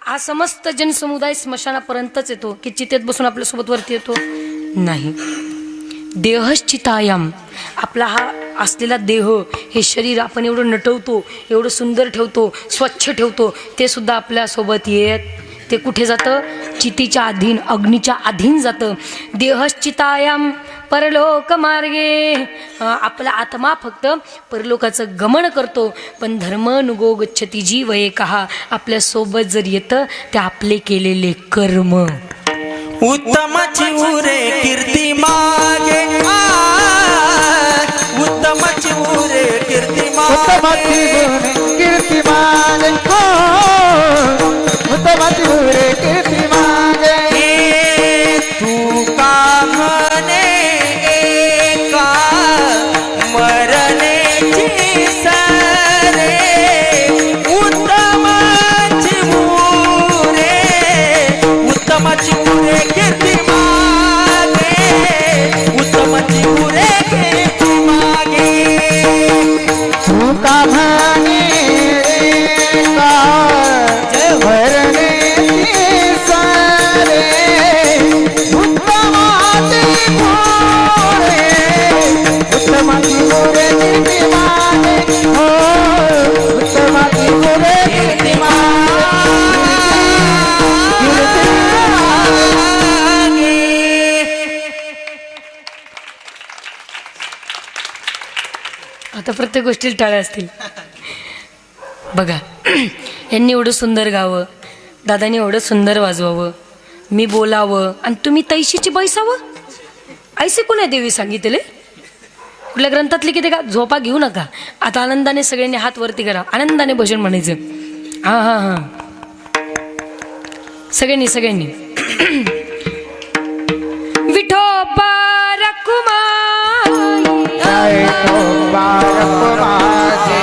हा समस्त जनसमुदाय स्मशानापर्यंतच येतो की चितेत बसून आपल्यासोबत वरती येतो नाही. देहश्चितायाम आपला हा असलेला देह, हे शरीर आपण एवढं नटवतो, एवढं सुंदर ठेवतो, स्वच्छ ठेवतो, ते सुद्धा आपल्यासोबत येत ते कुठे जातं? चितीच्या अधीन, अग्नीच्या अधीन जातं. देहश्चितायाम परलोक मार्गे. आपला आत्मा फक्त परलोकाचं गमन करतो, पण धर्मनुगो गच्छती जीव एकहा. आपल्यासोबत जर येतं ते आपले केलेले कर्म. उत्तमाची उरे कीर्ती मागे, उत्तमाची उरे कीर्ती उत्तमाची मागे, गुणे कीर्तिमान हो, उत्तमाची गुणे कीर्तिमान. तू का म्हणे एका मरणेची सरे, उत्तमाची उरे, उत्तमाची उरे कीर्ती मागे, उत्तमाची उरे कीर्ती मागे. तू का म्हणे का भरणे सारे, उत्तमाची गुणे, उत्तमाची गुणे कीर्तिमान हो, उत्तमाची गुणे कीर्तिमान. आता प्रत्येक गोष्टीला टाळ्या असतील. बघा, यांनी एवढं सुंदर गावं, दादानी एवढं सुंदर वाजवावं, मी बोलावं आणि तुम्ही तैशीची बैसावं. ऐसे कोण आहे देवी सांगितले? कुठल्या ग्रंथात लिखित आहे का? झोपा घेऊ नका. आता आनंदाने सगळ्यांनी हात वरती करा, आनंदाने भजन म्हणायचं. हां हां हां, सगळ्यांनी सगळ्यांनी. विठोबा रखुमाई, जय तो बारक माझे,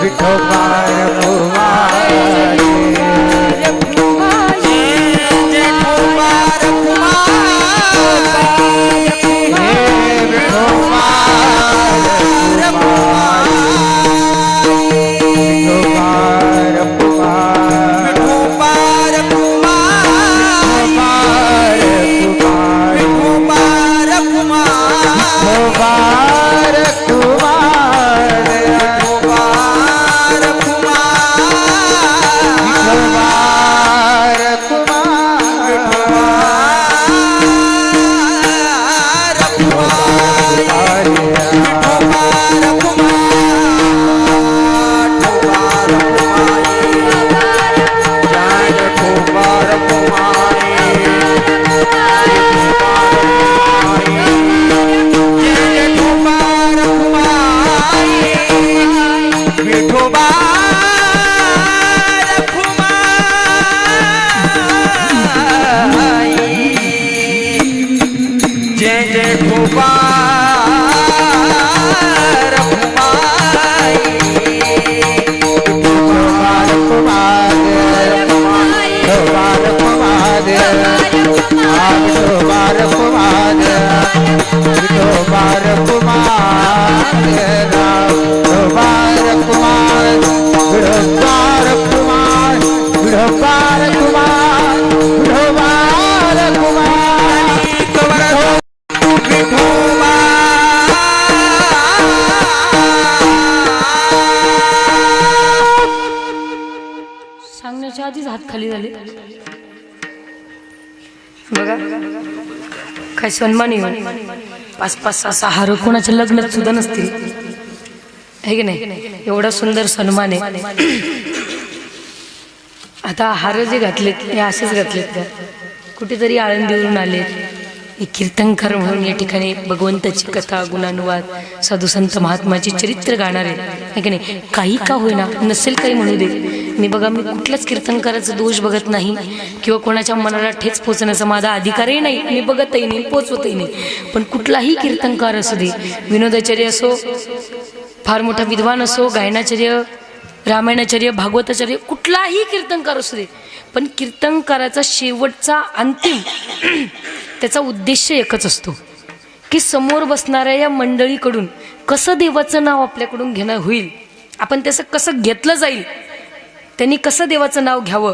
विठो बारक माझे, हे विठो बारक सांगण्याच्या आधीच हात खाली झाले. बघा काय सन्मान आहे. 5-5, 6 हार कोणाच्या लग्नात सुद्धा नसतील, आहे की नाही? एवढा सुंदर सन्मान आहे. आता हार जे घातलेत हे असेच घातलेत का? कुठेतरी आळंदीवरून आले, हे कीर्तनकार म्हणून या ठिकाणी भगवंताची कथा, गुणानुवाद, साधू संत महात्माची चरित्र गाणार आहे की नाही? काही का होईना, नसेल काही म्हणू दे. मी बघा, मी कुठल्याच कीर्तनकाराचा दोष बघत नाही किंवा कोणाच्या मनाला ठेच पोचण्याचा माझा अधिकारही नाही, मी बघतही नाही, पोचवतही नाही. पण कुठलाही कीर्तनकार असू दे, विनोदाचार्य असो, फार मोठा विद्वान असो, गायनाचार्य, रामायणाचार्य, भागवताचार्य, कुठलाही कीर्तनकार असू दे, पण कीर्तनकाराचा शेवटचा अंतिम त्याचा उद्देश एकच असतो की समोर बसणाऱ्या या मंडळीकडून कसं देवाचं नाव आपल्याकडून घेणं होईल, आपण त्याचं कसं घेतलं जाईल, त्यांनी कसं देवाचं नाव घ्यावं,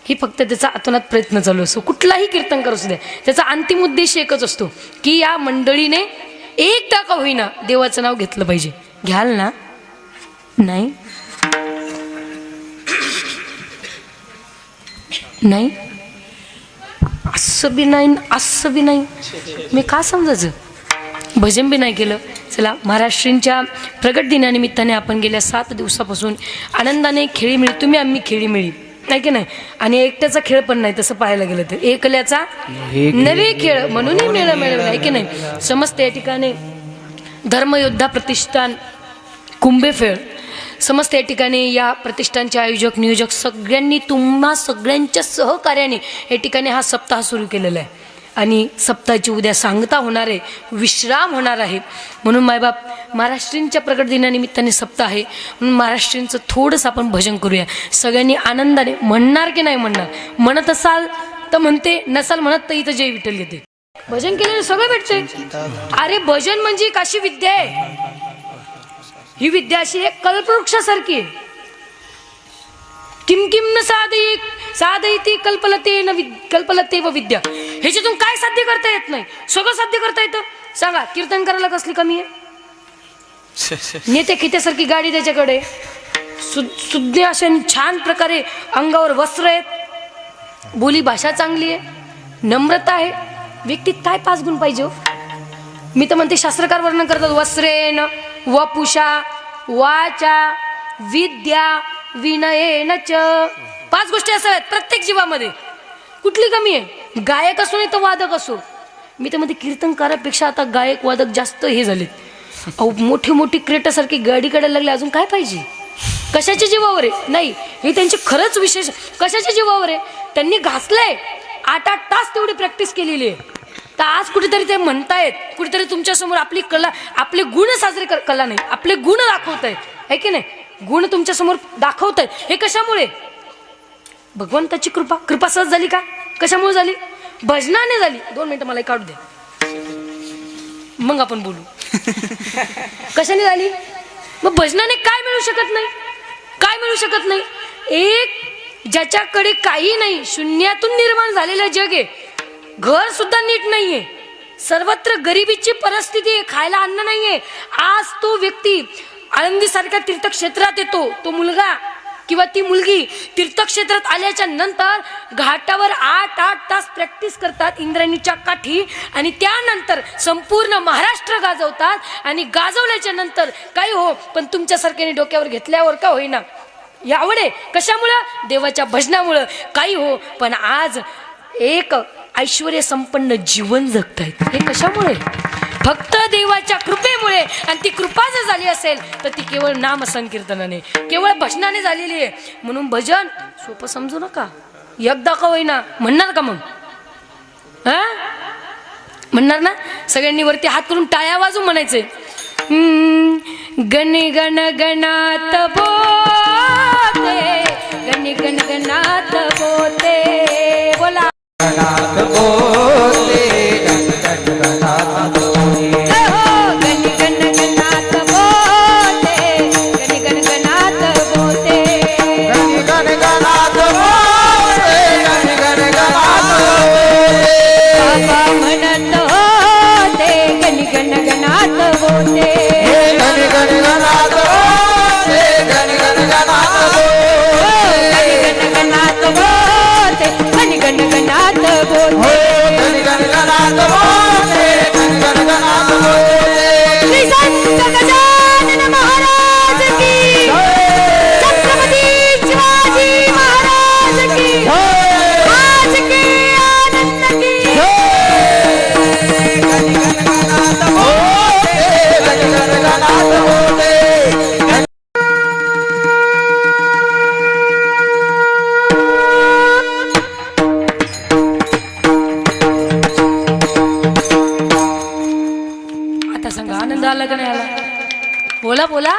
ही फक्त त्याचा आतोनात प्रयत्न चालू असतो. कुठलाही कीर्तनकार असू द्या, त्याचा अंतिम उद्देश एकच असतो की या मंडळीने एकदा का होईना देवाचं नाव घेतलं पाहिजे. घ्याल ना? नाही नाही असं बी नाही, असं बी नाही, मी का समजायचं? भजन बी नाही केलं. चला, महाराष्ट्रींच्या प्रगट दिनानिमित्ताने आपण गेल्या 7 दिवसापासून आनंदाने खेळी मिळी, तुम्ही आम्ही खेळी मिळी, नाही की नाही, आणि एकट्याचा खेळ पण नाही तसं पाहायला गेलं तर, एकल्याचा नवे खेळ म्हणूनही मेळ मिळवला, आहे की नाही. समस्त या ठिकाणी धर्मयोद्धा प्रतिष्ठान कुंभेफेळ, समस्त या ठिकाणी या प्रतिष्ठानचे आयोजक नियोजक सगळ्यांनी तुम्हा सगळ्यांच्या सहकार्याने या ठिकाणी हा सप्ताह सुरू केलेला आहे. आणि सप्ताहाची उद्या सांगता होणार आहे, विश्राम होणार आहे. म्हणून मायबाप, महाराष्ट्रींच्या प्रगट दिनानिमित्ताने सप्ताह आहे म्हणून महाराष्ट्रींचं थोडंसं आपण भजन करूया सगळ्यांनी आनंदाने. म्हणणार की नाही म्हणणार? म्हणत असाल तर म्हणते, नसाल म्हणत तर इथं जय विठ्ठल येते. भजन केलेलं सगळं भेटते. अरे भजन म्हणजे एक अशी विद्या आहे, ही विद्या अशी एक कल्पवृक्षासारखी आहे. किम किम न साधयती कल्पलते व विद्या. ह्याच्यातून काय साध्य करता येत नाही, सगळं साध्य करता येतं. सांगा, कीर्तन करायला कसली कमी आहे? नेते खित्यासारखी गाडी त्याच्याकडे, सुज्ञ अशा छान प्रकारे अंगावर वस्त्र आहेत, बोली भाषा चांगली आहे, नम्रता आहे. व्यक्तीत काय 5 गुण पाहिजे हो? मी तर म्हणते शास्त्रकार वर्णन करतात, वस्त्रेन वपुषा वाचा विद्या विनयेन च. 5 गोष्टी असाव्यात प्रत्येक जीवामध्ये. कुठली कमी आहे? गायक असो नाही तर वादक असो. मी तर म्हणते कीर्तनकारापेक्षा आता गायक वादक जास्त हे झालेत. अहो, मोठी मोठी क्रेटासारखी गाडी काढायला लागली, अजून काय पाहिजे? कशाच्या जीवावर आहे? नाही, हे त्यांचे खरंच विशेष. कशाच्या जीवावर आहे? त्यांनी घासलंय 8-8 तास तेवढी प्रॅक्टिस केलेली आहे. तर आज कुठेतरी ते म्हणतायत, कुठेतरी तुमच्यासमोर आपली कला, आपले गुण साजरे कला नाही, आपले गुण दाखवतायत, आहे की नाही? गुण तुमच्या समोर दाखवतायत. हे कशामुळे? भगवंताची कृपा. कृपा सहज झाली का? कशामुळे झाली? भजनाने झाली. 2 मिनिटं मला काढू द्या, मग आपण बोलू. कशाने झाली? मग भजनाने काय मिळू शकत नाही? काय मिळू शकत नाही? एक ज्याच्याकडे काही नाही, शून्यातून निर्माण झालेलं जग आहे, घर सुद्धा नीट नाहीये, सर्वत्र गरिबीची परिस्थिती आहे, खायला अन्न नाहीये. आज तो व्यक्ती आळंदीसारख्या तीर्थक्षेत्रात येतो, तो मुलगा किंवा ती मुलगी तीर्थक्षेत्रात आल्याच्या नंतर घाटावर 8-8 तास प्रॅक्टिस करतात इंद्रायणीच्या काठी, आणि त्यानंतर संपूर्ण महाराष्ट्र गाजवतात. आणि गाजवल्याच्या नंतर काही हो, पण तुमच्यासारख्याने डोक्यावर घेतल्यावर का होईना, यावडे कशामुळं? देवाच्या भजनामुळं. काही हो, पण आज एक ऐश्वर्य संपन्न जीवन जगतायत. हे कशामुळे? फक्त देवाच्या कृपेमुळे. आणि ती कृपा जर झाली असेल तर ती केवळ नाम संकीर्तनाने, केवळ भजनाने झालेली आहे. म्हणून भजन सोपं समजू नका. एकदा का होईना म्हणणार का? मग म्हणणार ना? सगळ्यांनी वरती हात करून टाळ्या वाजून म्हणायचे, गण गण गणात बोते, गण गण गणात बोते. बोला गणात बोलते, गण गण गणात बोलते. गण गण गणात बोलते, गण गण गणात बोलते. गण गण गणात बोलते, गण गण गणात बोलते. बाबा म्हणत होते, गण गण गणात बोलते. गण गण गणात बोलते, गण गण गणात बोलते. गण गणात बोलते, गण गण गणात बोलते. गण गण गणात बोलते, गण गण गणात बोलते. श्री संत गजानन महाराज की, छत्रपती शिवाजी महाराज की, आज के आनंद की. गण गण गणात बोलते, गण गण गणात बोलते. आता सांगा, आनंद आला का नाही आला? बोला बोला.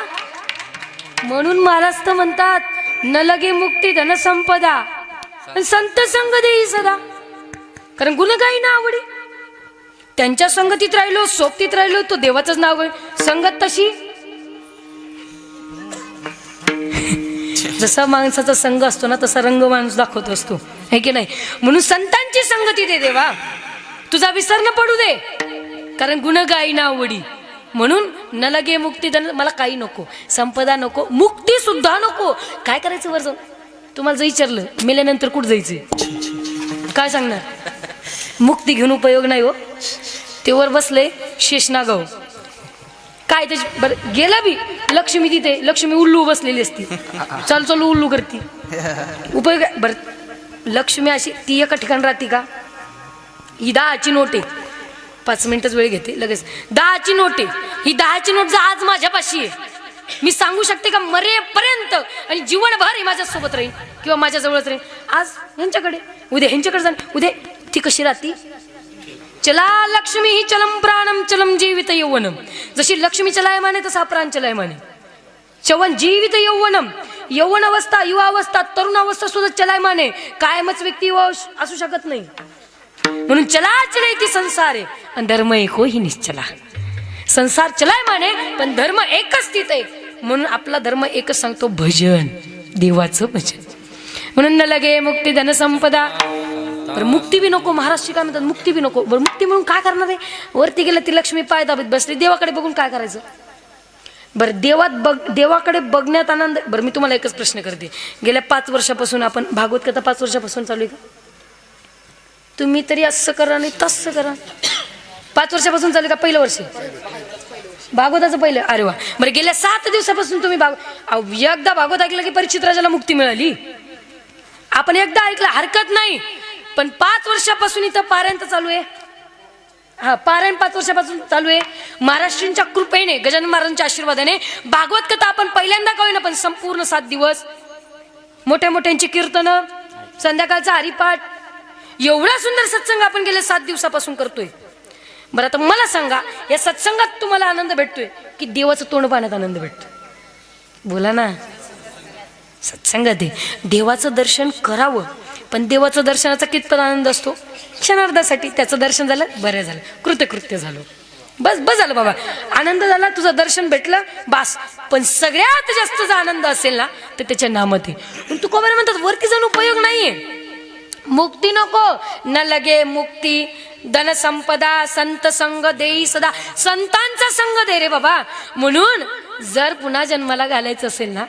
म्हणून महाराज तर म्हणतात, न लगे मुक्ती धन संपदा. आणि संत संग देई सदा. कारण गुण काही ना आवडी. त्यांच्या संगतीत राहिलो, सोबतीत राहिलो, तो देवाचंच नाव आहे. संगत तशी जसा माणसाचा संघ असतो ना तसा रंग माणूस दाखवत असतो, है की नाही. म्हणून संतांची संगती दे देवा, तुझा विसर न पडू दे. कारण गुण गाई ना आवडी. म्हणून न लगे मुक्ती धन, मला काही नको, संपदा नको, मुक्ती सुद्धा नको. काय करायचं वर जाऊन? तुम्हाला जर विचारलं मेल्यानंतर कुठं जायचं, काय सांगणार? मुक्ती घेऊन उपयोग नाही हो. ते वर बसले शेषनागाव, काय त्याची बरं गेला बी. लक्ष्मी तिथे, लक्ष्मी उल्लू बसलेली असती, चालू चालू उल्लू करती. उपयोग बरं, लक्ष्मी अशी ती एका ठिकाणी राहते का? ही 10ची नोट आहे, 5 मिनिटच वेळ घेते लगेच. 10ची नोट आहे ही, 10ची नोट जर आज माझ्यापाशी आहे, मी सांगू शकते का मरेपर्यंत आणि जीवनभर ही माझ्यासोबत राहील किंवा माझ्या जवळच राहील. आज ह्यांच्याकडे, उद्या ह्यांच्याकडे जाण, उद्या ती कशी राहती? चला लक्ष्मी ही चलम प्राणम चलम जीवित यौवनम. जशी लक्ष्मी चलायमाने तसा प्राण चलायमाने. चवन जीवित यौवनम, यौवन अवस्था, युवा अवस्था, तरुण अवस्था सुद्धा चलायमाने. कायमच व्यक्ती असू शकत नाही. म्हणून चला चले ती संसार आहे आणि धर्म एक हो ही निश्चला. संसार चलायमाने पण धर्म एकच तिथे आहे. म्हणून आपला धर्म एकच सांगतो, भजन, देवाचं भजन. म्हणून न लगे मुक्ती धन संपदा. बरं मुक्ती बी नको, महाराज काय म्हणतात मुक्ती बी नको. बरं मुक्ती म्हणून काय करणार आहे? वरती गेलं ती लक्ष्मी पाय दाबत बसली, देवाकडे बघून काय करायचं? बरं देवाकडे बघण्यात आनंद. बरं मी तुम्हाला एकच प्रश्न करते, गेल्या 5 वर्षापासून आपण भागवत कथा 5 वर्षापासून चालू आहे का? तुम्ही तरी असं करा नाही तसं करा. 5 वर्षापासून चालू का? पहिलं वर्ष भागवताचं पहिलं. अरे वा. बरं गेल्या 7 दिवसापासून तुम्ही एकदा भागवत ऐकलं की परीक्षित राजाला मुक्ती मिळाली. आपण एकदा ऐकलं हरकत नाही, पण 5 वर्षापासून इथं पारायण चालू आहे. हा पारायण 5 वर्षापासून चालू आहे. महाराष्ट्रींच्या कृपेने, गजानन महाराजांच्या आशीर्वादाने भागवत कथा आपण पहिल्यांदा कळू ना, पण संपूर्ण 7 दिवस मोठ्या मोठ्यांची कीर्तनं, संध्याकाळचा हरिपाठ, एवढा सुंदर सत्संग आपण गेल्या 7 दिवसापासून करतोय. बरं आता मला सांगा, या सत्संगात तुम्हाला आनंद भेटतोय की देवाचं तोंड पाहण्यात आनंद भेटतोय? बोला ना. सत्संगात देवाचं दर्शन करावं, पण देवाचं दर्शनाचा कितपत आनंद असतो? क्षणार्धासाठी. त्याचं दर्शन झालं, बरं झालं, कृतकृत्य झालं, बस बस झालं बाबा, आनंद झाला, तुझं दर्शन भेटलं, बास. पण सगळ्यात जास्त जर आनंद असेल ना तर त्याच्या नामात आहे. तू कोणाला म्हणतात वरती जाऊन उपयोग नाहीये. मुक्ती नको, न लगे मुक्ती धन संपदा, संत संग देई सदा. संतांचा संग दे रे बाबा. म्हणून जर पुन्हा जन्माला घालायचं असेल ना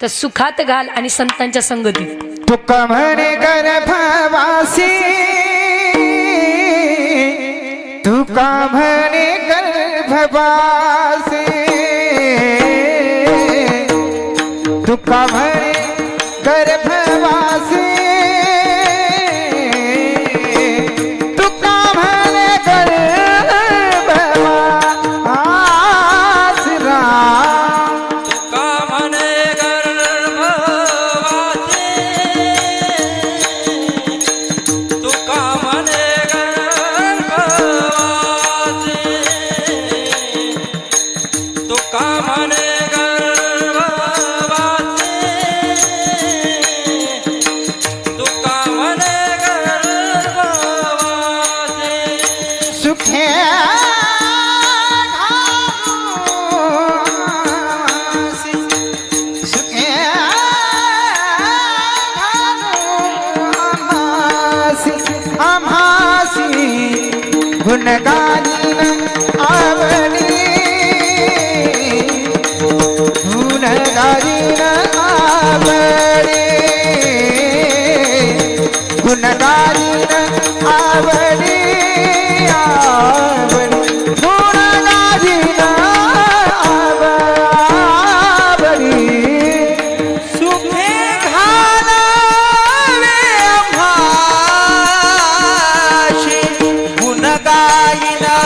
तर सुखात घाल आणि संतांच्या संगतीत. तुका म्हणे गर्भवासी, तुका म्हणे गर्भवासी, तुका म्हणे गर्भवासी, तुका म्हणे गर्भवासी राम. तुका म्हणे गर्भवासी, तुका म्हणे गर्भवासी, तुका म्हणे गर्भवासी, तुका म्हणे गर्भवासी. सुखे घालूसी, सुखे घालूसी, आम्हासी गुणगानीन आवडी, गुणगानीन आवडी, गुणगानीन आवडी, आवडी, गुणगानीन आवडी. सुखे घालावे आम्हाशी, गुण गायिना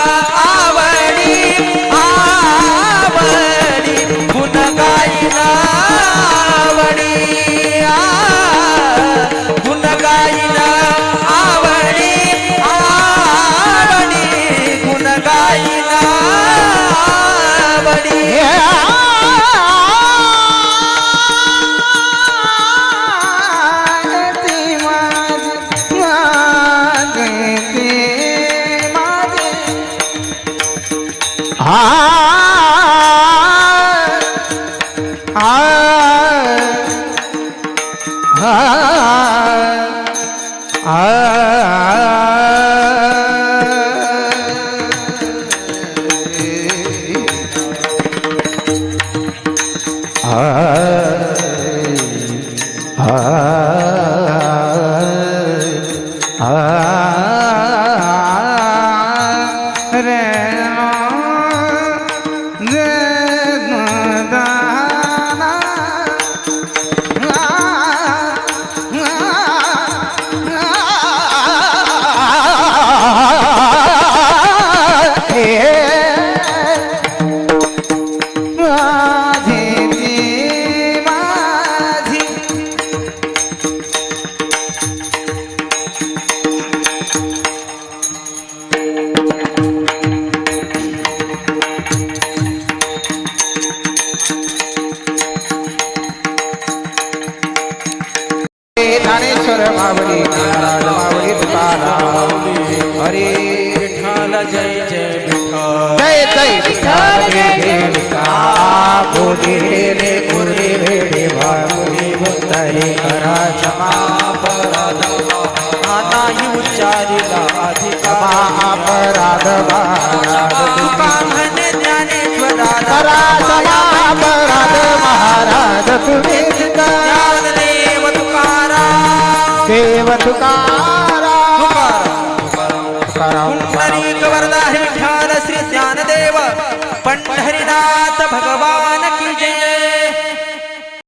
ज्ञानेश्वर मावली मावली तुकाराम हरे विठ्ठल जय जय विठ्ठल जय जय विठ्ठल जय जय विठ्ठल बोले रे गुरे रे देवा मुनी मुक्तरे करा क्षमा अपराध नाही उच्चारिला अधिकार अपराध तुका म्हणे ज्ञानेश्वरा करा क्षमा अपराध महाराज तुम्ही ज्ञानदेव तुकाराम देव तुकार